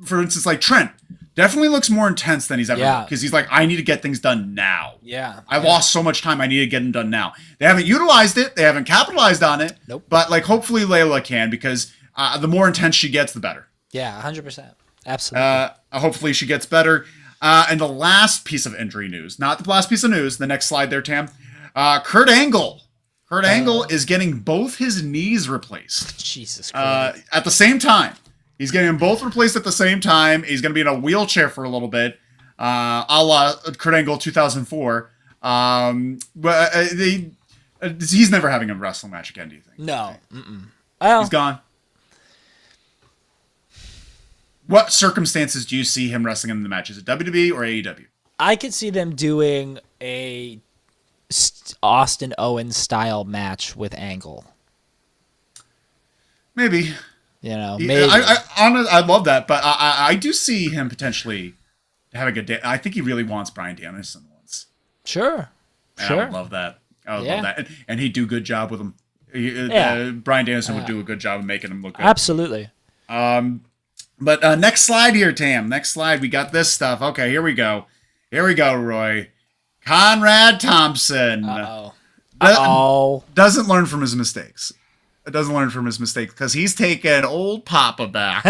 for instance, like Trent. Definitely looks more intense than he's ever been because he's like, I need to get things done now. Yeah. I lost so much time. I need to get them done now. They haven't utilized it. They haven't capitalized on it. Nope. But like, hopefully Layla can because the more intense she gets, the better. Yeah, 100%. Absolutely. Hopefully she gets better. And the last piece of injury news, not the last piece of news, the next slide there, Tam. Kurt Angle. Kurt Angle is getting both his knees replaced. Jesus Christ. At the same time. He's getting them both replaced at the same time. He's going to be in a wheelchair for a little bit, a la Kurt Angle 2004. But he's never having a wrestling match again, do you think? No. Well, he's gone. What circumstances do you see him wrestling in the match? Is it WWE or AEW? I could see them doing a Austin Owens style match with Angle. Maybe. Maybe. I love that, but I do see him potentially having a day. I think he really wants Bryan Danielson once. Sure. I would love that. I would love that. And he'd do a good job with him. Bryan Danielson would do a good job of making him look good. Absolutely. But next slide here, Tam. Next slide. We got this stuff. Okay, here we go. Here we go, Roy. Conrad Thompson. Uh-oh. Doesn't learn from his mistakes. Doesn't learn from his mistakes because he's taking old Papa back.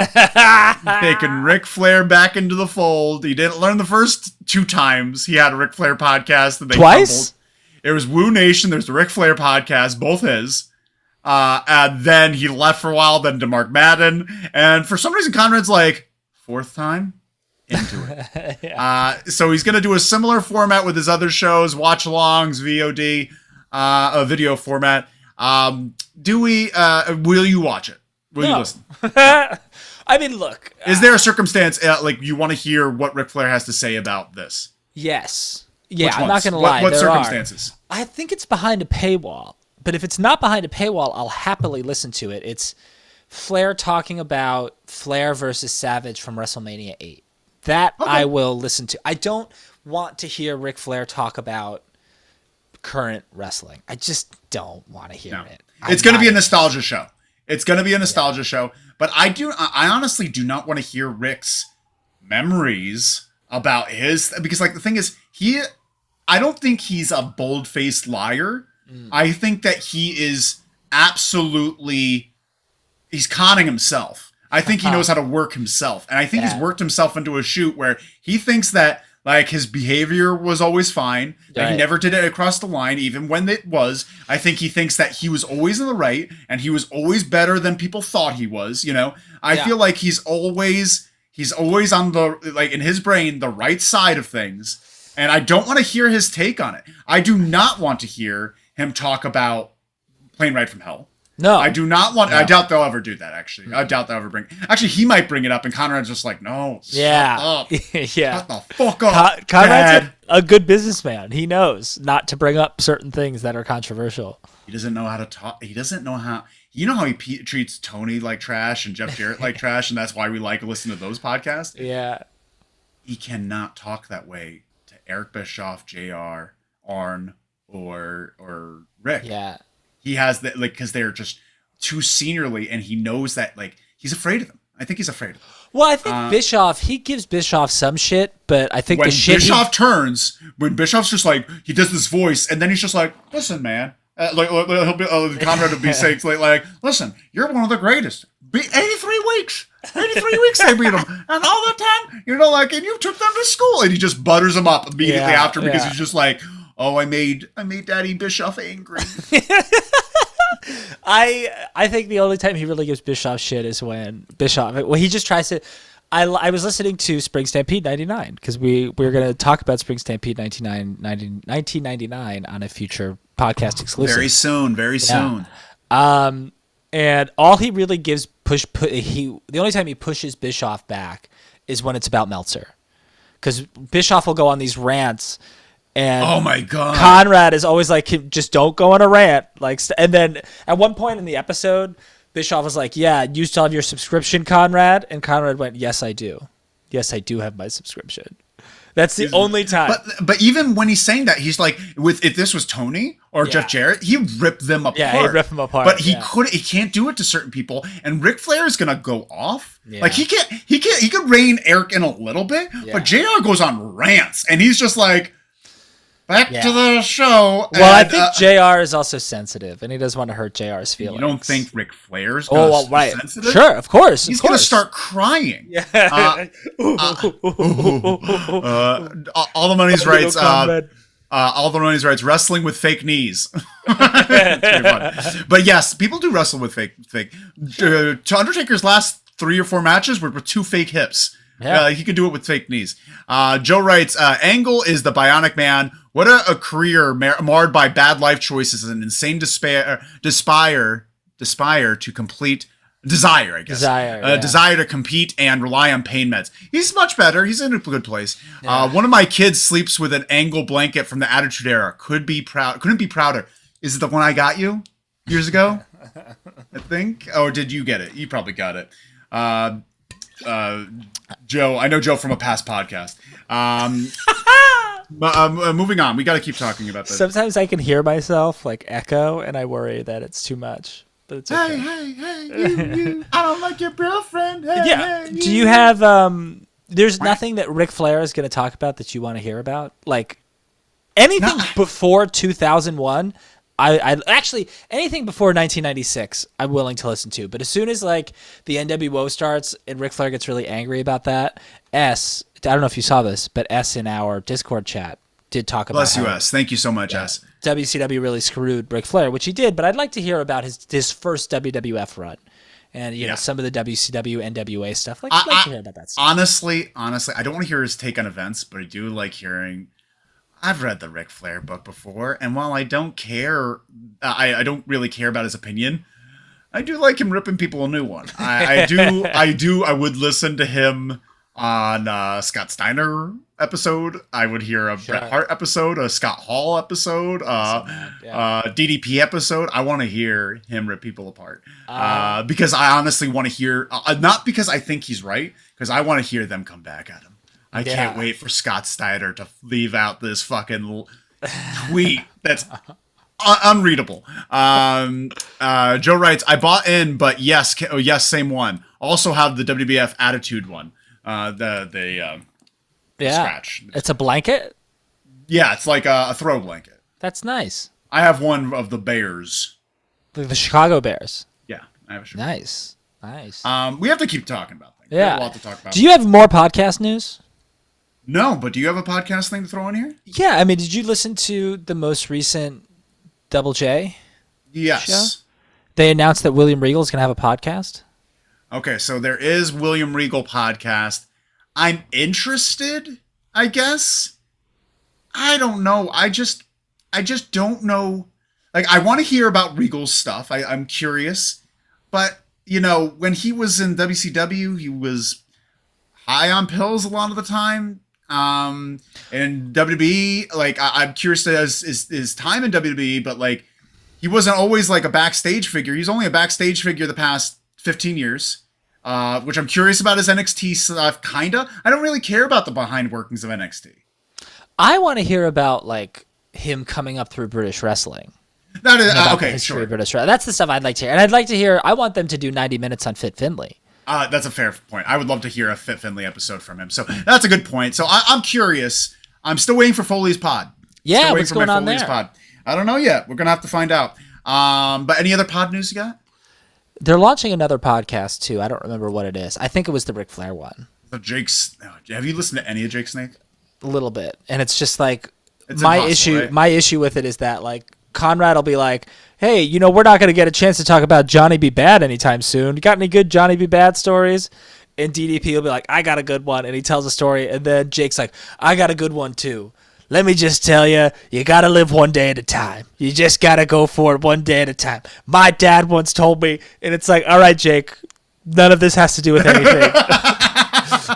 Taking Ric Flair back into the fold. He didn't learn the first 2 times he had a Ric Flair podcast. And they Twice? Crumbled. It was Woo Nation. There's the Ric Flair podcast, both his. And then he left for a while, then to Mark Madden. And for some reason, Conrad's like, 4th time? Into it. So he's going to do a similar format with his other shows, watch-alongs, VOD, a video format. Will you watch it? Will you listen? I mean, look. Is there a circumstance, like you want to hear what Ric Flair has to say about this? Yes. Yeah, I'm not going to lie. What circumstances? I think it's behind a paywall. But if it's not behind a paywall, I'll happily listen to it. It's Flair talking about Flair versus Savage from WrestleMania 8. That I will listen to. I don't want to hear Ric Flair talk about current wrestling. I just don't want to hear it. It's going to be a nostalgia show. It's going to be a nostalgia show. But I honestly do not want to hear Rick's memories about his, because like the thing is, I don't think he's a bold-faced liar. I think that he is absolutely, he's conning himself. I think he knows how to work himself. And I think he's worked himself into a shoot where he thinks that like his behavior was always fine, that he never did it across the line, even when it was. I think he thinks that he was always in the right and he was always better than people thought he was, you know? I feel like he's always on the, like in his brain, the right side of things. And I don't want to hear his take on it. I do not want to hear him talk about Plane Ride from Hell. No, I do not want. No. I doubt they'll ever do that. Actually, I doubt they'll ever bring. Actually, he might bring it up, and Conrad's just like, "No, shut up. Shut the fuck up." Conrad's a good businessman. He knows not to bring up certain things that are controversial. He doesn't know how to talk. He doesn't know how. You know how he treats Tony like trash and Jeff Jarrett like trash, and that's why we like to listen to those podcasts. Yeah, he cannot talk that way to Eric Bischoff, Jr., Arn, or Rick. Yeah. He has that, like, because they're just too seniorly, and he knows that, like, he's afraid of them. I think he's afraid of them. Well, I think Bischoff, he gives Bischoff some shit, but I think when the shit Bischoff turns, when Bischoff's just like, he does this voice, and then he's just like, listen, man. He'll be, Conrad will be saying, like, listen, you're one of the greatest. 83 weeks. 83 weeks they beat him. And all the time, you know, like, and you took them to school. And he just butters them up immediately after because he's just like, oh, I made Daddy Bischoff angry. I think the only time he really gives Bischoff shit is when he just tries to. I was listening to Spring Stampede 99 because we were going to talk about Spring Stampede 1999 on a future podcast exclusive. Very soon. And all he really gives the only time he pushes Bischoff back is when it's about Meltzer, because Bischoff will go on these rants. And oh my god, Conrad is always like, just don't go on a rant. Like, and then at one point in the episode, Bischoff was like, "Yeah, you still have your subscription, Conrad?" And Conrad went, "Yes, I do. Yes, I do have my subscription." That's the only time. But even when he's saying that, he's like, if this was Tony or Jeff Jarrett, he ripped them apart. Yeah, he ripped them apart. But he can't do it to certain people. And Ric Flair is gonna go off. Yeah. Like he could rein Eric in a little bit, but JR goes on rants, and he's just like, back to the show. Well, I think JR is also sensitive, and he doesn't want to hurt JR's feelings. You don't think Ric Flair's sensitive? Sure, of course. He's going to start crying. Yeah. All the money's rights. All the money's rights. Wrestling with fake knees. But yes, people do wrestle with fake. Undertaker's last 3 or 4 matches were with 2 fake hips. Yeah. He could do it with fake knees. Joe writes, Angle is the Bionic Man. What a career marred by bad life choices and insane desire to complete desire, I guess. Desire to compete and rely on pain meds. He's much better. He's in a good place. Yeah. One of my kids sleeps with an Angle blanket from the Attitude Era. Couldn't be prouder. Is it the one I got you years ago? I think. Or did you get it? You probably got it. Joe, I know Joe from a past podcast. Moving on, we got to keep talking about this. Sometimes I can hear myself like echo, and I worry that it's too much. But it's okay. Hey, you, I don't like your girlfriend. Hey, do you have? There's nothing that Ric Flair is going to talk about that you want to hear about, like anything before 2001. I actually, anything before 1996, I'm willing to listen to. But as soon as like the NWO starts and Ric Flair gets really angry about that, I don't know if you saw this, but S in our Discord chat did talk about. Bless you, S. Thank you so much, S. WCW really screwed Ric Flair, which he did. But I'd like to hear about his first WWF run, and you know some of the WCW NWA stuff. I'd like to hear about that stuff. Honestly, I don't want to hear his take on events, but I do like hearing. I've read the Ric Flair book before, and while I don't care, I don't really care about his opinion. I do like him ripping people a new one. I would listen to him on Scott Steiner episode. I would hear a Bret Hart episode, a Scott Hall episode, DDP episode. I want to hear him rip people apart because I honestly want to hear, not because I think he's right, because I want to hear them come back at him. I can't wait for Scott Steiner to leave out this fucking... tweet that's unreadable. Joe writes, I bought in, but yes, same one. Also have the WBF Attitude one. The scratch. It's a blanket? Yeah, it's like a throw blanket. That's nice. I have one of the Bears. The Chicago Bears. Yeah, I have a shirt. Nice. We have to keep talking about things. Yeah. We have a lot to talk about. Do you have more podcast news? No, but do you have a podcast thing to throw in here? Yeah, I mean, did you listen to the most recent Double J? Yes. Show? They announced that William Regal is going to have a podcast. Okay, so there is William Regal podcast. I'm interested, I guess. I don't know. I just don't know. Like, I want to hear about Regal's stuff. I'm curious. But, when he was in WCW, he was high on pills a lot of the time. And WWE, like, I'm curious as his time in WWE, but, like, he wasn't always, like, a backstage figure. He's only a backstage figure the past 15 years, which I'm curious about his NXT stuff, kinda. I don't really care about the behind workings of NXT. I want to hear about, like, him coming up through British wrestling. That is, okay, sure. British wrestling. That's the stuff I'd like to hear. And I'd like to hear, I want them to do 90 minutes on Fit Finlay. That's a fair point. I would love to hear a Fit Finlay episode from him. So that's a good point. So I'm curious. I'm still waiting for Foley's pod. Yeah, what's going on there? Pod. I don't know yet. We're going to have to find out. But any other pod news you got? They're launching another podcast, too. I don't remember what it is. I think it was the Ric Flair one. Have you listened to any of Jake Snake? A little bit. And it's just like, it's my issue with it is that, like, Conrad will be like, hey, we're not going to get a chance to talk about Johnny B. Bad anytime soon. You got any good Johnny B. Bad stories? And DDP will be like, I got a good one. And he tells a story. And then Jake's like, I got a good one, too. Let me just tell you, you got to live one day at a time. You just got to go for it one day at a time. My dad once told me. And it's like, all right, Jake, none of this has to do with anything.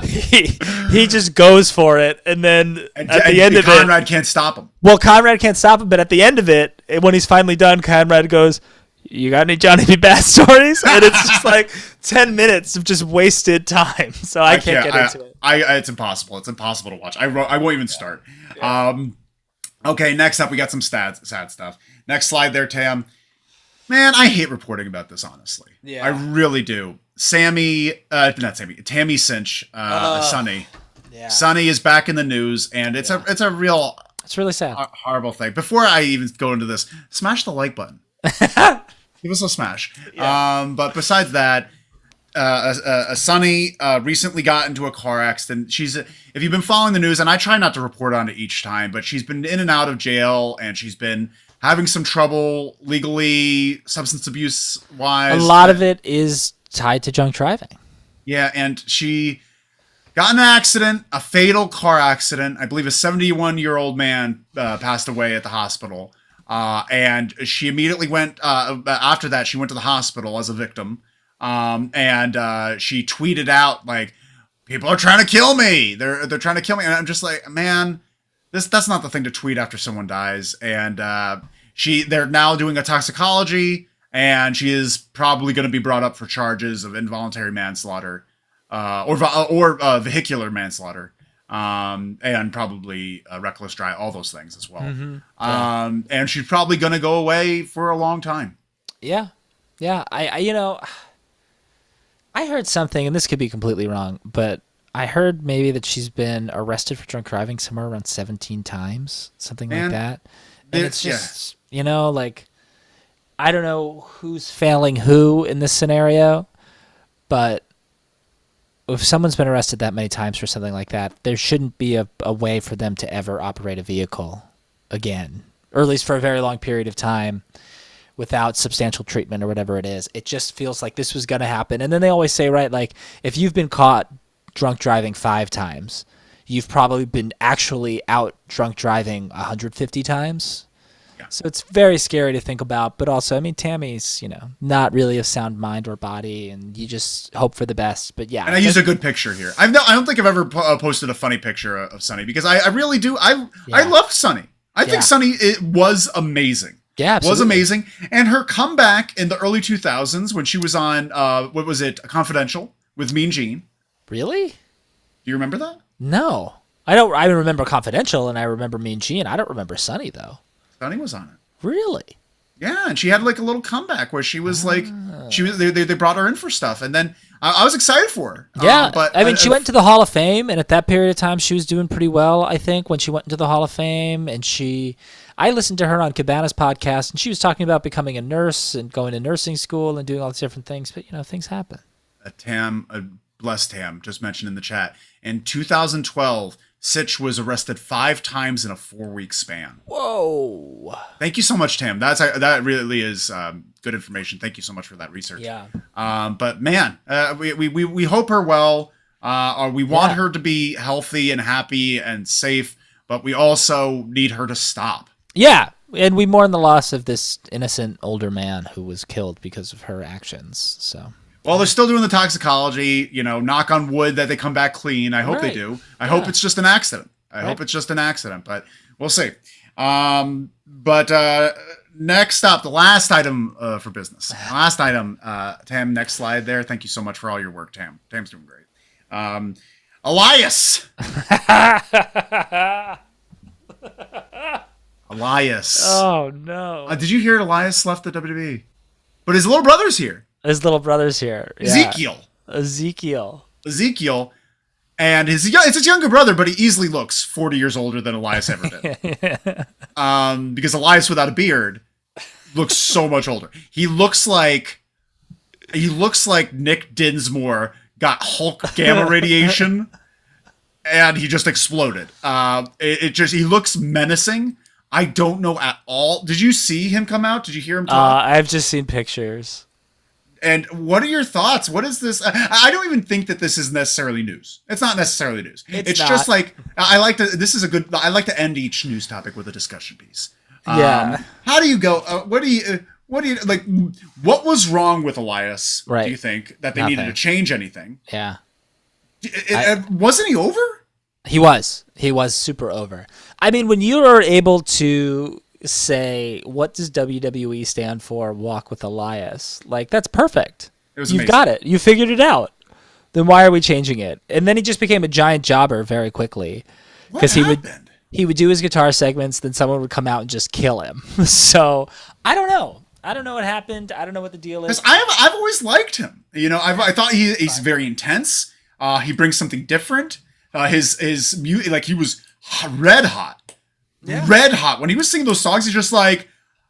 he just goes for it, and then at the end of it, Conrad can't stop him. Well, Conrad can't stop him, but at the end of it, when he's finally done, Conrad goes, you got any Johnny B. Bad stories? And it's just like 10 minutes of just wasted time. So I can't get into it. It's impossible. It's impossible to watch. I won't even start. Yeah. Okay, next up, we got some sad stuff. Next slide there, Tam. Man, I hate reporting about this, honestly. Yeah. I really do. Tammy Cinch, Sonny. Yeah. Sonny is back in the news, and it's really sad, horrible thing. Before I even go into this, smash the like button. Give us a smash. Yeah. But besides that, Sonny recently got into a car accident. If you've been following the news, and I try not to report on it each time, but she's been in and out of jail, and she's been having some trouble legally, substance abuse wise. A lot of it is tied to drunk driving. Yeah, and she got in an accident, a fatal car accident. I believe a 71-year-old man passed away at the hospital. And she immediately went, after that, she went to the hospital as a victim. And she tweeted out, like, people are trying to kill me. They're trying to kill me. And I'm just like, man, that's not the thing to tweet after someone dies. And they're now doing a toxicology, and she is probably going to be brought up for charges of involuntary manslaughter, or vehicular manslaughter, and probably reckless drive, all those things as well. Mm-hmm. Yeah. And she's probably going to go away for a long time. Yeah. Yeah. I heard something, and this could be completely wrong, but I heard maybe that she's been arrested for drunk driving somewhere around 17 times, something like that. And it's just, like, I don't know who's failing who in this scenario, but if someone's been arrested that many times for something like that, there shouldn't be a way for them to ever operate a vehicle again, or at least for a very long period of time without substantial treatment or whatever it is. It just feels like this was going to happen. And then they always say, right, like, if you've been caught drunk driving 5 times, you've probably been actually out drunk driving 150 times. Yeah. So it's very scary to think about, but also, I mean, Tammy's, not really of sound mind or body, and you just hope for the best. But yeah. And I use a good picture here. I don't think I've ever posted a funny picture of Sonny, because I really do. I love Sonny. I think Sonny was amazing. Yeah, absolutely. Was amazing. And her comeback in the early 2000s when she was on, Confidential with Mean Gene. Really? Do you remember that? No. I remember Confidential, and I remember Mean Gene. I don't remember Sunny though. Sunny was on it. Really? Yeah, and she had like a little comeback where she was like, they brought her in for stuff, and then I was excited for her. Yeah, but I mean, she went to the Hall of Fame, and at that period of time, she was doing pretty well. I think when she went into the Hall of Fame, and I listened to her on Cabana's podcast, and she was talking about becoming a nurse and going to nursing school and doing all these different things. But things happen. Blessed Tam just mentioned in the chat. In 2012, Sitch was arrested 5 times in a 4-week span. Whoa! Thank you so much, Tam. That really is good information. Thank you so much for that research. Yeah. But man, we hope her well. We want her to be healthy and happy and safe, but we also need her to stop. Yeah, and we mourn the loss of this innocent older man who was killed because of her actions. So. Well, they're still doing the toxicology, knock on wood that they come back clean. I hope they do. I hope it's just an accident. Hope it's just an accident, but we'll see. But next up, the last item for business. Last item, Tam, next slide there. Thank you so much for all your work, Tam. Tam's doing great. Elias. Elias. Oh, no. Did you hear Elias left the WWE? But his little brother's here. His little brother's here. Yeah. Ezekiel. And it's his younger brother, but he easily looks 40 years older than Elias ever did. Because Elias without a beard looks so much older. He looks like Nick Dinsmore got Hulk gamma radiation and he just exploded. He looks menacing. I don't know at all. Did you see him come out? Did you hear him talk? I've just seen pictures. And what are your thoughts? What is this? I don't even think that this is necessarily news. It's not necessarily news. It's just like I like to end each news topic with a discussion piece. Yeah. How do you go? What do you like? What was wrong with Elias? Right. Do you think that they needed to change anything? Yeah. Wasn't he over? He was super over. I mean, when you are able to say, what does WWE stand for? Walk with Elias. Like, that's perfect. You've got it. You figured it out. Then why are we changing it? And then he just became a giant jobber very quickly. Because he would do his guitar segments, then someone would come out and just kill him. So I don't know. I don't know what happened. I don't know what the deal is. I've always liked him. I thought he's very intense. He brings something different. His music, like, he was red hot. Yeah. Red hot. When he was singing those songs, he's just like,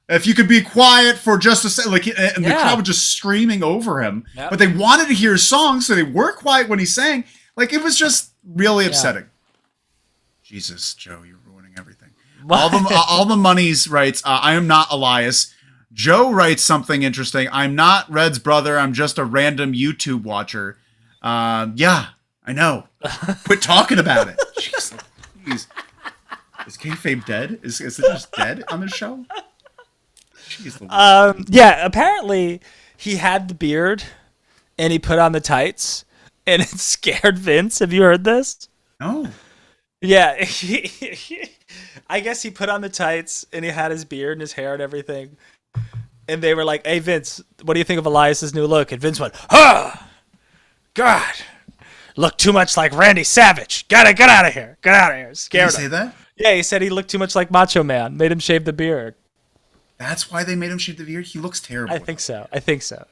if you could be quiet for just a second, like, and the crowd was just screaming over him. Yep. But they wanted to hear his songs, so they were quiet when he sang. Like, it was just really upsetting. Jesus, Joe, you're ruining everything. All the Monies writes, I am not Elias. Joe writes something interesting. I'm not Red's brother. I'm just a random YouTube watcher. Yeah, I know. Quit talking about it. Jeez. Is kayfabe dead? Is it just dead on the show? Jeez, yeah, apparently he had the beard and he put on the tights and it scared Vince. Have you heard this? No. Yeah. I guess he put on the tights and he had his beard and his hair and everything. And they were like, hey, Vince, what do you think of Elias's new look? And Vince went, God, look too much like Randy Savage. Get out of here. Get out of here. Scared him. Did he say that? Yeah, he said he looked too much like Macho Man. Made him shave the beard. That's why they made him shave the beard? He looks terrible. I think so.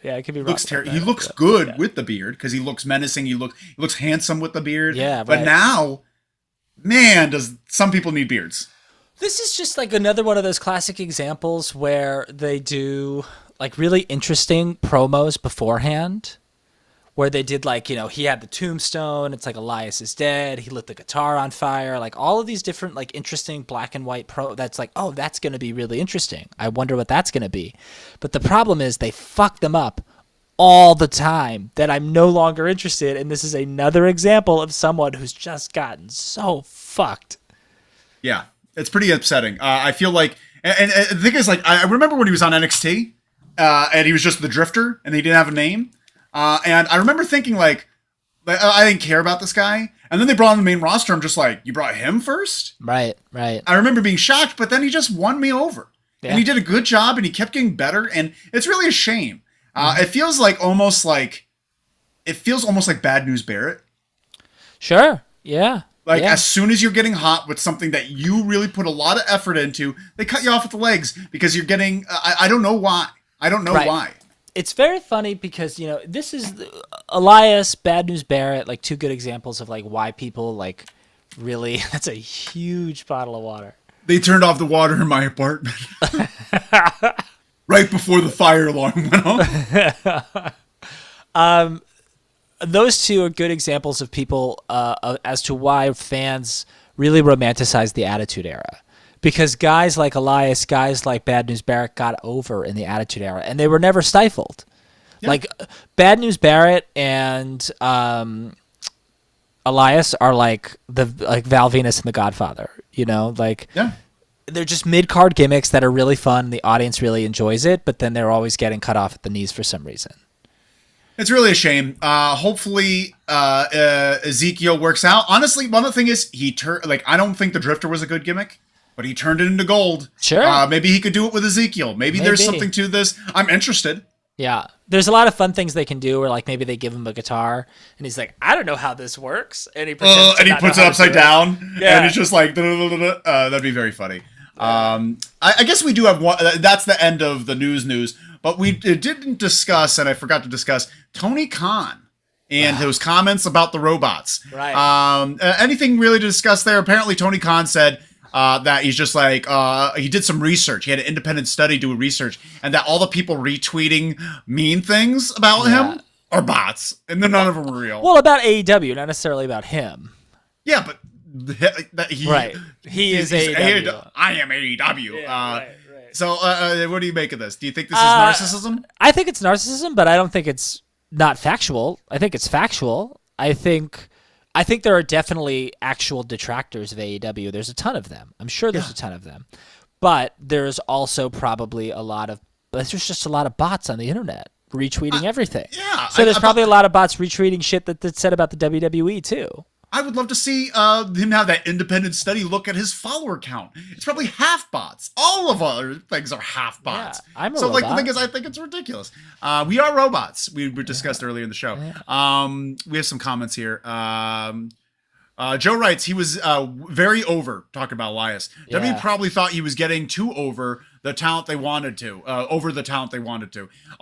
Yeah, I could be wrong. He looks good with the beard because he looks menacing. He looks handsome with the beard. Yeah, but now, man, does some people need beards. This is just like another one of those classic examples where they do like really interesting promos beforehand. Where they did like, he had the tombstone. It's like Elias is dead. He lit the guitar on fire. Like all of these different like interesting black and white that's like, oh, that's going to be really interesting. I wonder what that's going to be. But the problem is they fuck them up all the time that I'm no longer interested. And this is another example of someone who's just gotten so fucked. Yeah, it's pretty upsetting. I feel like, and the thing is like, I remember when he was on NXT and he was just the Drifter and he didn't have a name. And I remember thinking, like, I didn't care about this guy. And then they brought him on the main roster. I'm just like, you brought him first? Right. I remember being shocked, but then he just won me over. Yeah. And he did a good job, and he kept getting better. And it's really a shame. It feels almost like Bad News Barrett. Sure. Yeah. Like, Yeah. as soon as you're getting hot with something that you really put a lot of effort into, they cut you off at the legs because you're getting, I don't know why. I don't know Right. why. It's very funny because, this is Elias, Bad News Barrett, like two good examples of like why people like really, that's a huge bottle of water. They turned off the water in my apartment. Right before the fire alarm went off. Those two are good examples of people as to why fans really romanticize the Attitude Era. Because guys like Elias, guys like Bad News Barrett got over in the Attitude Era, and they were never stifled. Yeah. Like, Bad News Barrett and Elias are like Val Venus and The Godfather, Yeah. They're just mid-card gimmicks that are really fun, and the audience really enjoys it, but then they're always getting cut off at the knees for some reason. It's really a shame. Hopefully, Ezekiel works out. Honestly, one of the thing is I don't think the Drifter was a good gimmick, but he turned it into gold. Sure. Maybe he could do it with Ezekiel. Maybe there's something to this. I'm interested. Yeah. There's a lot of fun things they can do where like maybe they give him a guitar and he's like, I don't know how this works. And he pretends and he puts it upside down. Yeah. And it's just like, that'd be very funny. I guess we do have one. That's the end of the news. But we didn't discuss, and I forgot to discuss, Tony Khan and his comments about the robots. Right. Anything really to discuss there? Apparently, Tony Khan said that he's just like, he did some research. He had an independent study do research, and that all the people retweeting mean things about him are bots, and none of them are real. Well, about AEW, not necessarily about him. Yeah, but he is AEW. I am AEW. Yeah, right. So, what do you make of this? Do you think this is narcissism? I think it's narcissism, but I don't think it's not factual. I think it's factual. I think there are definitely actual detractors of AEW. There's a ton of them. I'm sure there's a ton of them. But there's also probably there's just a lot of bots on the internet retweeting everything. Yeah. So there's probably a lot of bots retweeting shit that's said about the WWE too. I would love to see him have that independent study look at his follower count. It's probably half bots. All of other things are half bots. Yeah, I'm a so robot. Like the thing is, I think it's ridiculous. We are robots. We discussed earlier in the show. We have some comments here. Joe writes he was very over talking about Elias. Yeah. W probably thought he was getting too over the talent they wanted to. All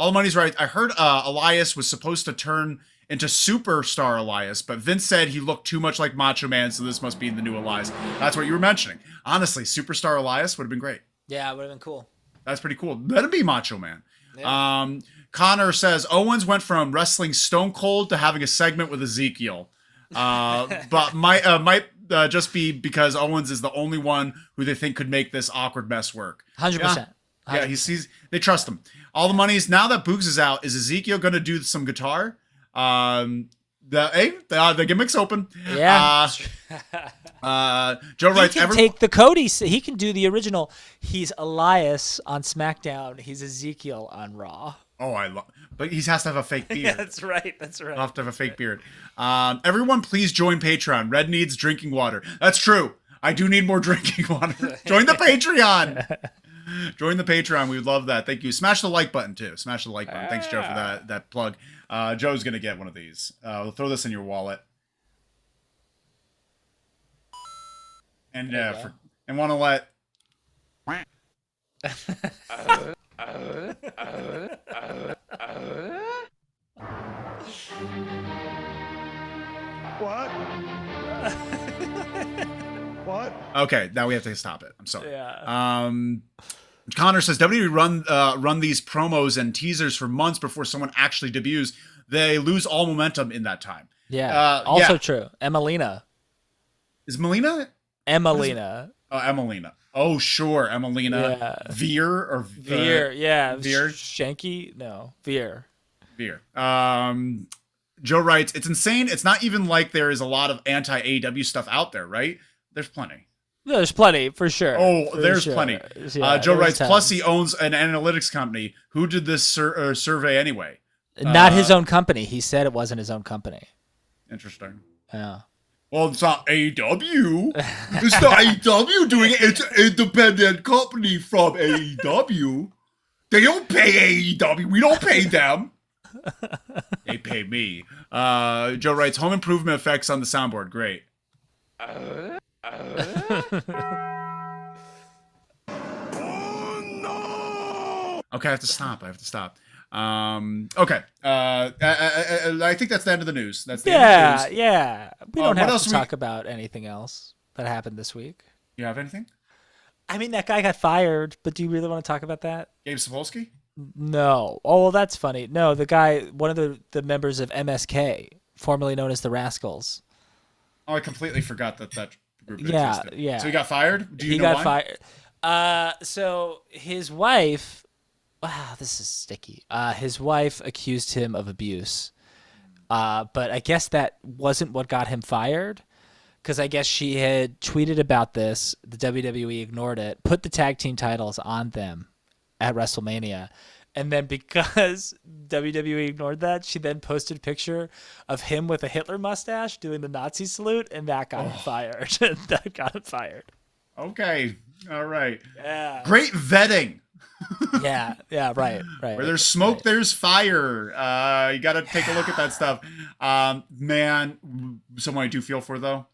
the money's right. I heard Elias was supposed to turn into Superstar Elias, but Vince said he looked too much like Macho Man, so this must be the new Elias. That's what you were mentioning. Honestly, Superstar Elias would have been great. Yeah, it would have been cool. That's pretty cool. That'd be Macho Man. Yeah. Connor says Owens went from wrestling Stone Cold to having a segment with Ezekiel. But might just be because Owens is the only one who they think could make this awkward mess work. 100%. Yeah, they trust him. All the money's now that Boogs is out. Is Ezekiel going to do some guitar? The gimmick's open. Yeah. Joe writes, he can take the Cody. He can do the original. He's Elias on SmackDown. He's Ezekiel on Raw. Oh, but he has to have a fake beard. Yeah, that's right. He'll have to have a fake beard. Everyone, please join Patreon. Red needs drinking water. That's true. I do need more drinking water. Join the Patreon. Join the Patreon. We would love that. Thank you. Smash the like button, too. Smash the like button. Thanks, Joe, for that plug. Joe's going to get one of these. We'll throw this in your wallet. And want to let... What? What? Okay, now we have to stop it. I'm sorry. Yeah. Connor says WWE run these promos and teasers for months before someone actually debuts. They lose all momentum in that time. Yeah. True. Emelina. Is Melina? Emelina. Emelina. Oh, sure. Emelina. Yeah. Veer. Yeah. Veer. Shanky? No. Veer. Joe writes, it's insane. It's not even like there is a lot of anti-AEW stuff out there, right? There's plenty. There's plenty, for sure. There's plenty. Yeah, Joe writes, tons. plus he owns an analytics company. Who did this survey anyway? Not his own company. He said it wasn't his own company. Interesting. Yeah. Well, it's not AEW. It's not AEW doing it. It's an independent company from AEW. They don't pay AEW. We don't pay them. They pay me. Joe writes, home improvement effects on the soundboard. Great. Okay, I have to stop. Okay. I think that's the end of the news. That's the end of the news. Yeah. We don't what have else to we- talk about anything else that happened this week. You have anything? I mean, that guy got fired, but do you really want to talk about that? Gabe Sapolsky? No. Oh, well, that's funny. No, the guy, one of the members of MSK, formerly known as the Rascals. Oh, I completely forgot that group Yeah, existed. yeah. So he got fired? Do you He know got why? fired. So his wife, wow, this is sticky. His wife accused him of abuse. But I guess that wasn't what got him fired. Because I guess she had tweeted about this. The WWE ignored it, put the tag team titles on them at WrestleMania. And then because WWE ignored that, she then posted a picture of him with a Hitler mustache doing the Nazi salute, and that got him fired. That got him fired. Okay. All right. Yeah. Great vetting. Yeah, right. Where there's smoke, there's fire. You got to take a look at that stuff. Man, someone I do feel for, though,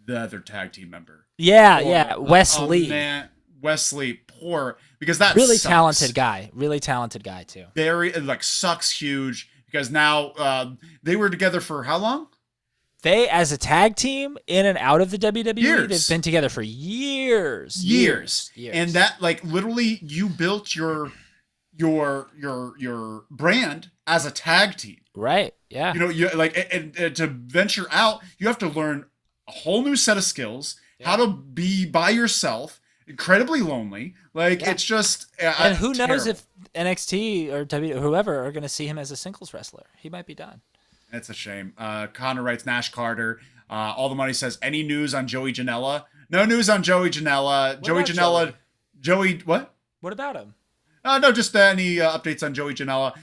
the other tag team member. Yeah, Wesley. Man, Wesley, poor, because that Really sucks. talented guy too. Very, sucks huge, because now they were together for how long? They, as a tag team, in and out of the WWE, Years. they've been together for years. And that, like, literally, you built your brand as a tag team. Right. Yeah. You know, you like, and to venture out, you have to learn a whole new set of skills, how to be by yourself, incredibly lonely. Like, it's just, and who knows terrible. if NXT or WWE, whoever, are going to see him as a singles wrestler. He might be done. It's a shame. Connor writes, Nash Carter. All the Money says, any news on Joey Janela? No news on Joey Janela. Joey, what? What about him? No, just any updates on Joey Janela.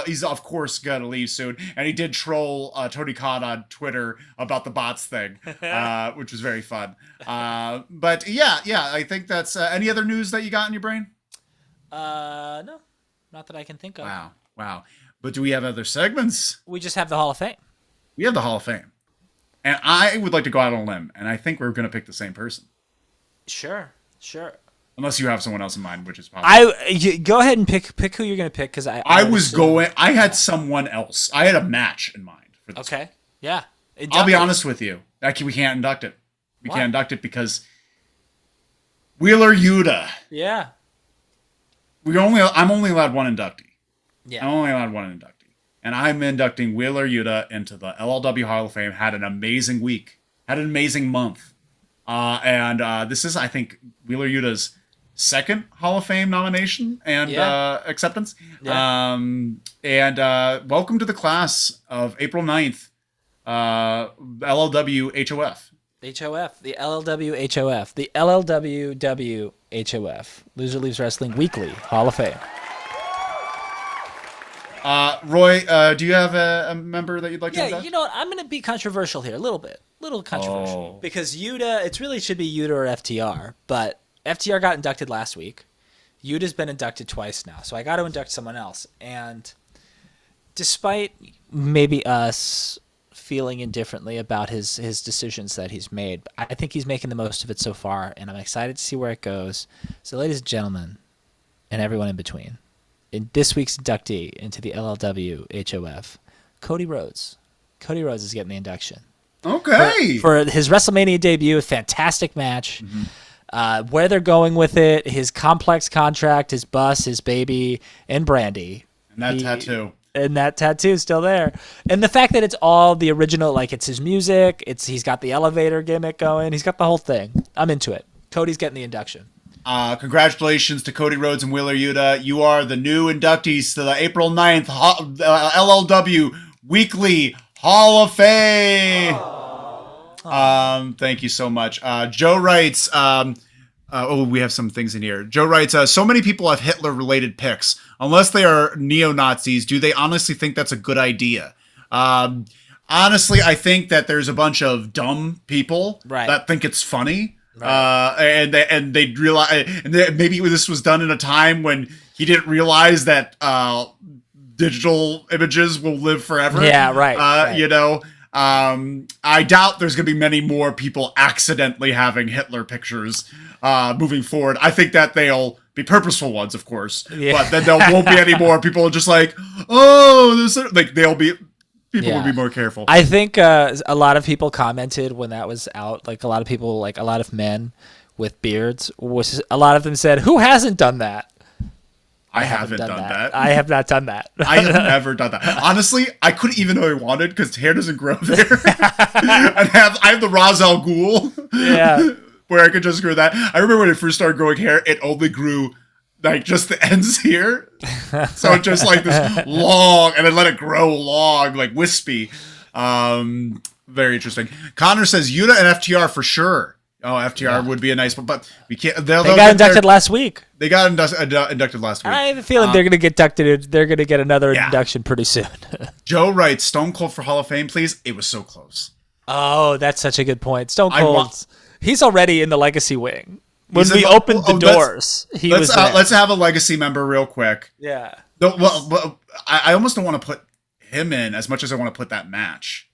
He's of course gonna leave soon, and he did troll Tony Khan on Twitter about the bots thing, which was very fun. But yeah, I think that's any other news that you got in your brain? No, not that I can think of. Wow. But do we have other segments? We just have the Hall of Fame. We have the Hall of Fame, and I would like to go out on a limb, and I think we're gonna pick the same person. Sure. Unless you have someone else in mind, which is possible. Go ahead and pick who you're going to pick, because I had someone else. I had a match in mind for this. Okay. Yeah. I'll be honest with you. Actually, we can't induct it. We can't induct it because Wheeler Yuta. Yeah. I'm only allowed one inductee. Yeah. I'm only allowed one inductee. And I'm inducting Wheeler Yuta into the LLW Hall of Fame. Had an amazing week. Had an amazing month. And this is, I think, Wheeler Yuta's second Hall of Fame nomination and acceptance. Yeah. And welcome to the class of April 9th, LLW HOF. The LLW HOF. The LLWW HOF. Loser Leaves Wrestling Weekly Hall of Fame. Roy, do you have a member that you'd like to Yeah, induct? you know what? I'm going to be controversial here a little bit. Little controversial. Because Yuta, it really should be Yuta or FTR, but FTR got inducted last week. Yuta's been inducted twice now, so I got to induct someone else. And despite maybe us feeling indifferently about his decisions that he's made, I think he's making the most of it so far, and I'm excited to see where it goes. So, ladies and gentlemen, and everyone in between, in this week's inductee into the LLW HOF, Cody Rhodes. Cody Rhodes is getting the induction. Okay. For his WrestleMania debut, a fantastic match. Mm-hmm. Where they're going with it, his complex contract, his bus, his baby, and Brandy. And that tattoo. And that tattoo still there. And the fact that it's all the original, like it's his music, he's got the elevator gimmick going, he's got the whole thing. I'm into it. Cody's getting the induction. Congratulations to Cody Rhodes and Wheeler Yuta. You are the new inductees to the April 9th LLW Weekly Hall of Fame. Thank you so much. Joe writes, we have some things in here. Joe writes, so many people have Hitler-related picks. Unless they are neo-Nazis, do they honestly think that's a good idea? Honestly, I think that there's a bunch of dumb people that think it's funny. Right. And they realize, and maybe this was done in a time when he didn't realize that digital images will live forever. Yeah, right. You know, I doubt there's going to be many more people accidentally having Hitler pictures moving forward. I think that they'll be purposeful ones, of course, but then there won't be any more. People are just like, oh, there's like they'll be. People will be more careful. I think a lot of people commented when that was out. Like a lot of people, like a lot of men with beards, a lot of them said, "Who hasn't done that?" I haven't done that. I have not done that. I have never done that. Honestly, I couldn't even know I wanted because hair doesn't grow there. I have the Ra's al Ghul. Yeah. Where I could just grow that. I remember when it first started growing hair, it only grew like just the ends here. So it just like this long, and then let it grow long, like wispy. Very interesting. Connor says Yuta and FTR for sure. Oh, FTR would be a nice one, but we can't. They got inducted last week. They got inducted last week. I have a feeling they're going to get inducted. They're going to get another induction pretty soon. Joe writes, Stone Cold for Hall of Fame, please. It was so close. Oh, that's such a good point. Stone Cold, he's already in the legacy wing. When we opened the doors, he was there. Let's have a legacy member real quick. Yeah. Well, I almost don't want to put him in as much as I want to put that match.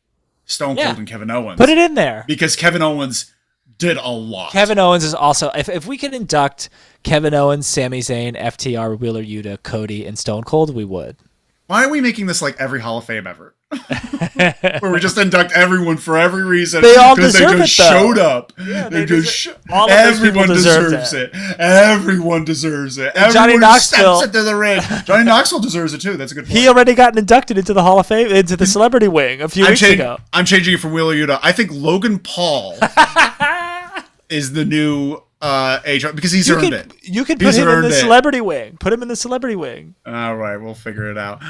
Stone Cold and Kevin Owens. Put it in there. Because Kevin Owens did a lot. Kevin Owens is also, if we could induct Kevin Owens, Sami Zayn, FTR, Wheeler Yuta, Cody, and Stone Cold, we would. Why are we making this like every Hall of Fame ever? Where we just induct everyone for every reason. They all deserve they just it, though. showed up. Yeah, Everyone deserves it. Everyone deserves it. Everyone Johnny Knoxville steps into the ring. Johnny Knoxville deserves it too. That's a good point. He already got inducted into the Hall of Fame, into the celebrity wing a few weeks ago. I'm changing it from Wheeler Yuta. I think Logan Paul is the new HR because he's earned it. You could put him in the celebrity wing. Put him in the celebrity wing. All right, we'll figure it out.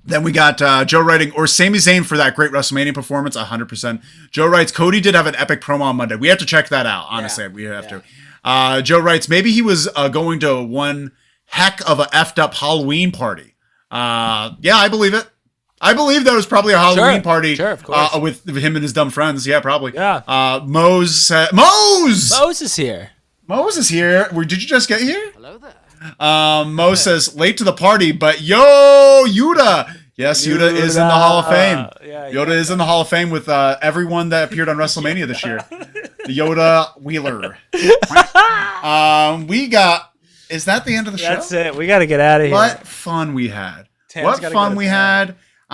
Then we got Joe writing, or Sami Zayn for that great WrestleMania performance, 100%. Joe writes, Cody did have an epic promo on Monday. We have to check that out, honestly. We have to. Joe writes, maybe he was going to one heck of a effed up Halloween party. Yeah, I believe it. I believe that was probably a Halloween party of course. With him and his dumb friends. Yeah, probably. Yeah. Mose is here. Mose is here. Did you just get here? Hello there. Mo says, late to the party, but yo, Yuta. Yes, Yuta is in the Hall of Fame. Yuta is in the Hall of Fame with everyone that appeared on WrestleMania this year. The Yoda Wheeler. Is that the end of the show? That's it. We got to get out of here. What fun we had.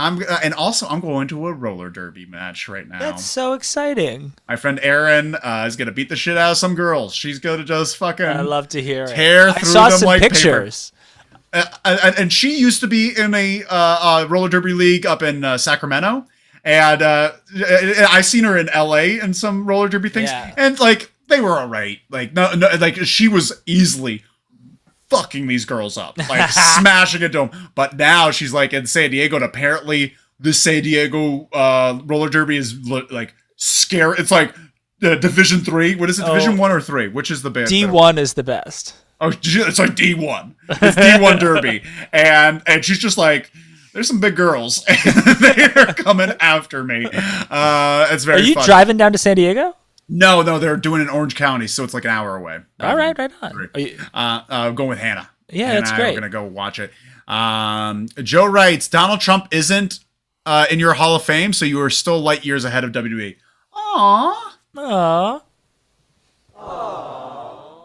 And also, I'm going to a roller derby match right now. That's so exciting. My friend Erin is going to beat the shit out of some girls. She's going to just fucking I love to hear tear it. through I saw them some like pictures. paper. And she used to be in a roller derby league up in Sacramento. And I seen her in LA in some roller derby things. Yeah. And like, they were all right. Like, no, like she was easily fucking these girls up, like smashing into them. But now she's like in San Diego, and apparently the San Diego roller derby is like scary. It's like Division 3. What is it? Division 1 or 3? Which is the best? D1 is the best. Oh, it's like D1. It's D1 derby, and she's just like, there's some big girls, and they're coming after me. It's very. Are you fun. driving down to San Diego? No, they're doing it in Orange County, so it's like an hour away. All right on. I'm going with Hannah. Yeah, that's great. We're going to go watch it. Joe writes, Donald Trump isn't in your Hall of Fame, so you are still light years ahead of WWE. Aww.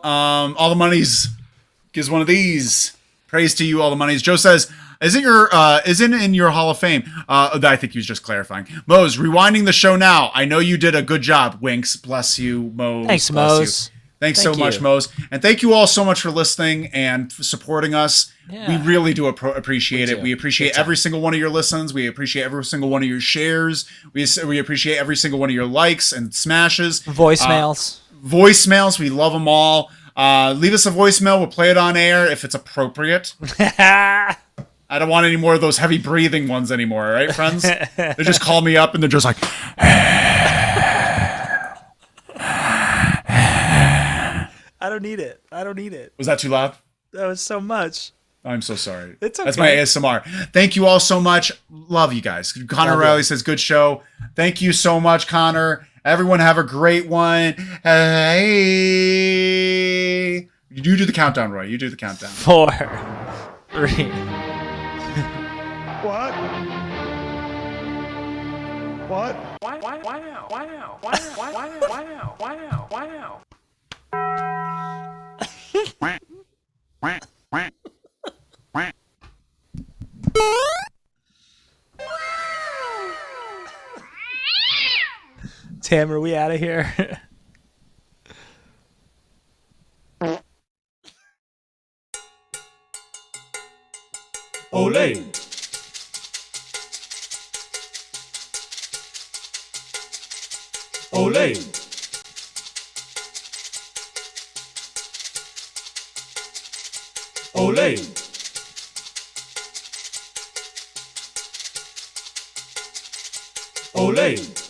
All the Monies gives one of these. Praise to you, All the Monies. Joe says, isn't in your Hall of Fame. I think he was just clarifying. Mose, rewinding the show now. I know you did a good job. Winks. Bless you, Mose. Thanks, Bless Mose. You. Thanks so much, Mose. And thank you all so much for listening and for supporting us. Yeah. We really do appreciate it. We appreciate every single one of your listens. We appreciate every single one of your shares. We appreciate every single one of your likes and smashes. Voicemails. We love them all. Leave us a voicemail. We'll play it on air if it's appropriate. I don't want any more of those heavy breathing ones anymore, right, friends? They just call me up and they're just like, I don't need it. Was that too loud? That was so much. I'm so sorry. It's okay. That's my ASMR. Thank you all so much. Love you guys. Connor Riley says, good show. Thank you so much, Connor. Everyone have a great one. Hey. You do the countdown, Roy. You do the countdown. 4, 3. What? What? Wow, wow, wow, wow, wow, wow, wow, wow. Tam, are we out of here? Ole! Ole! Ole! Ole!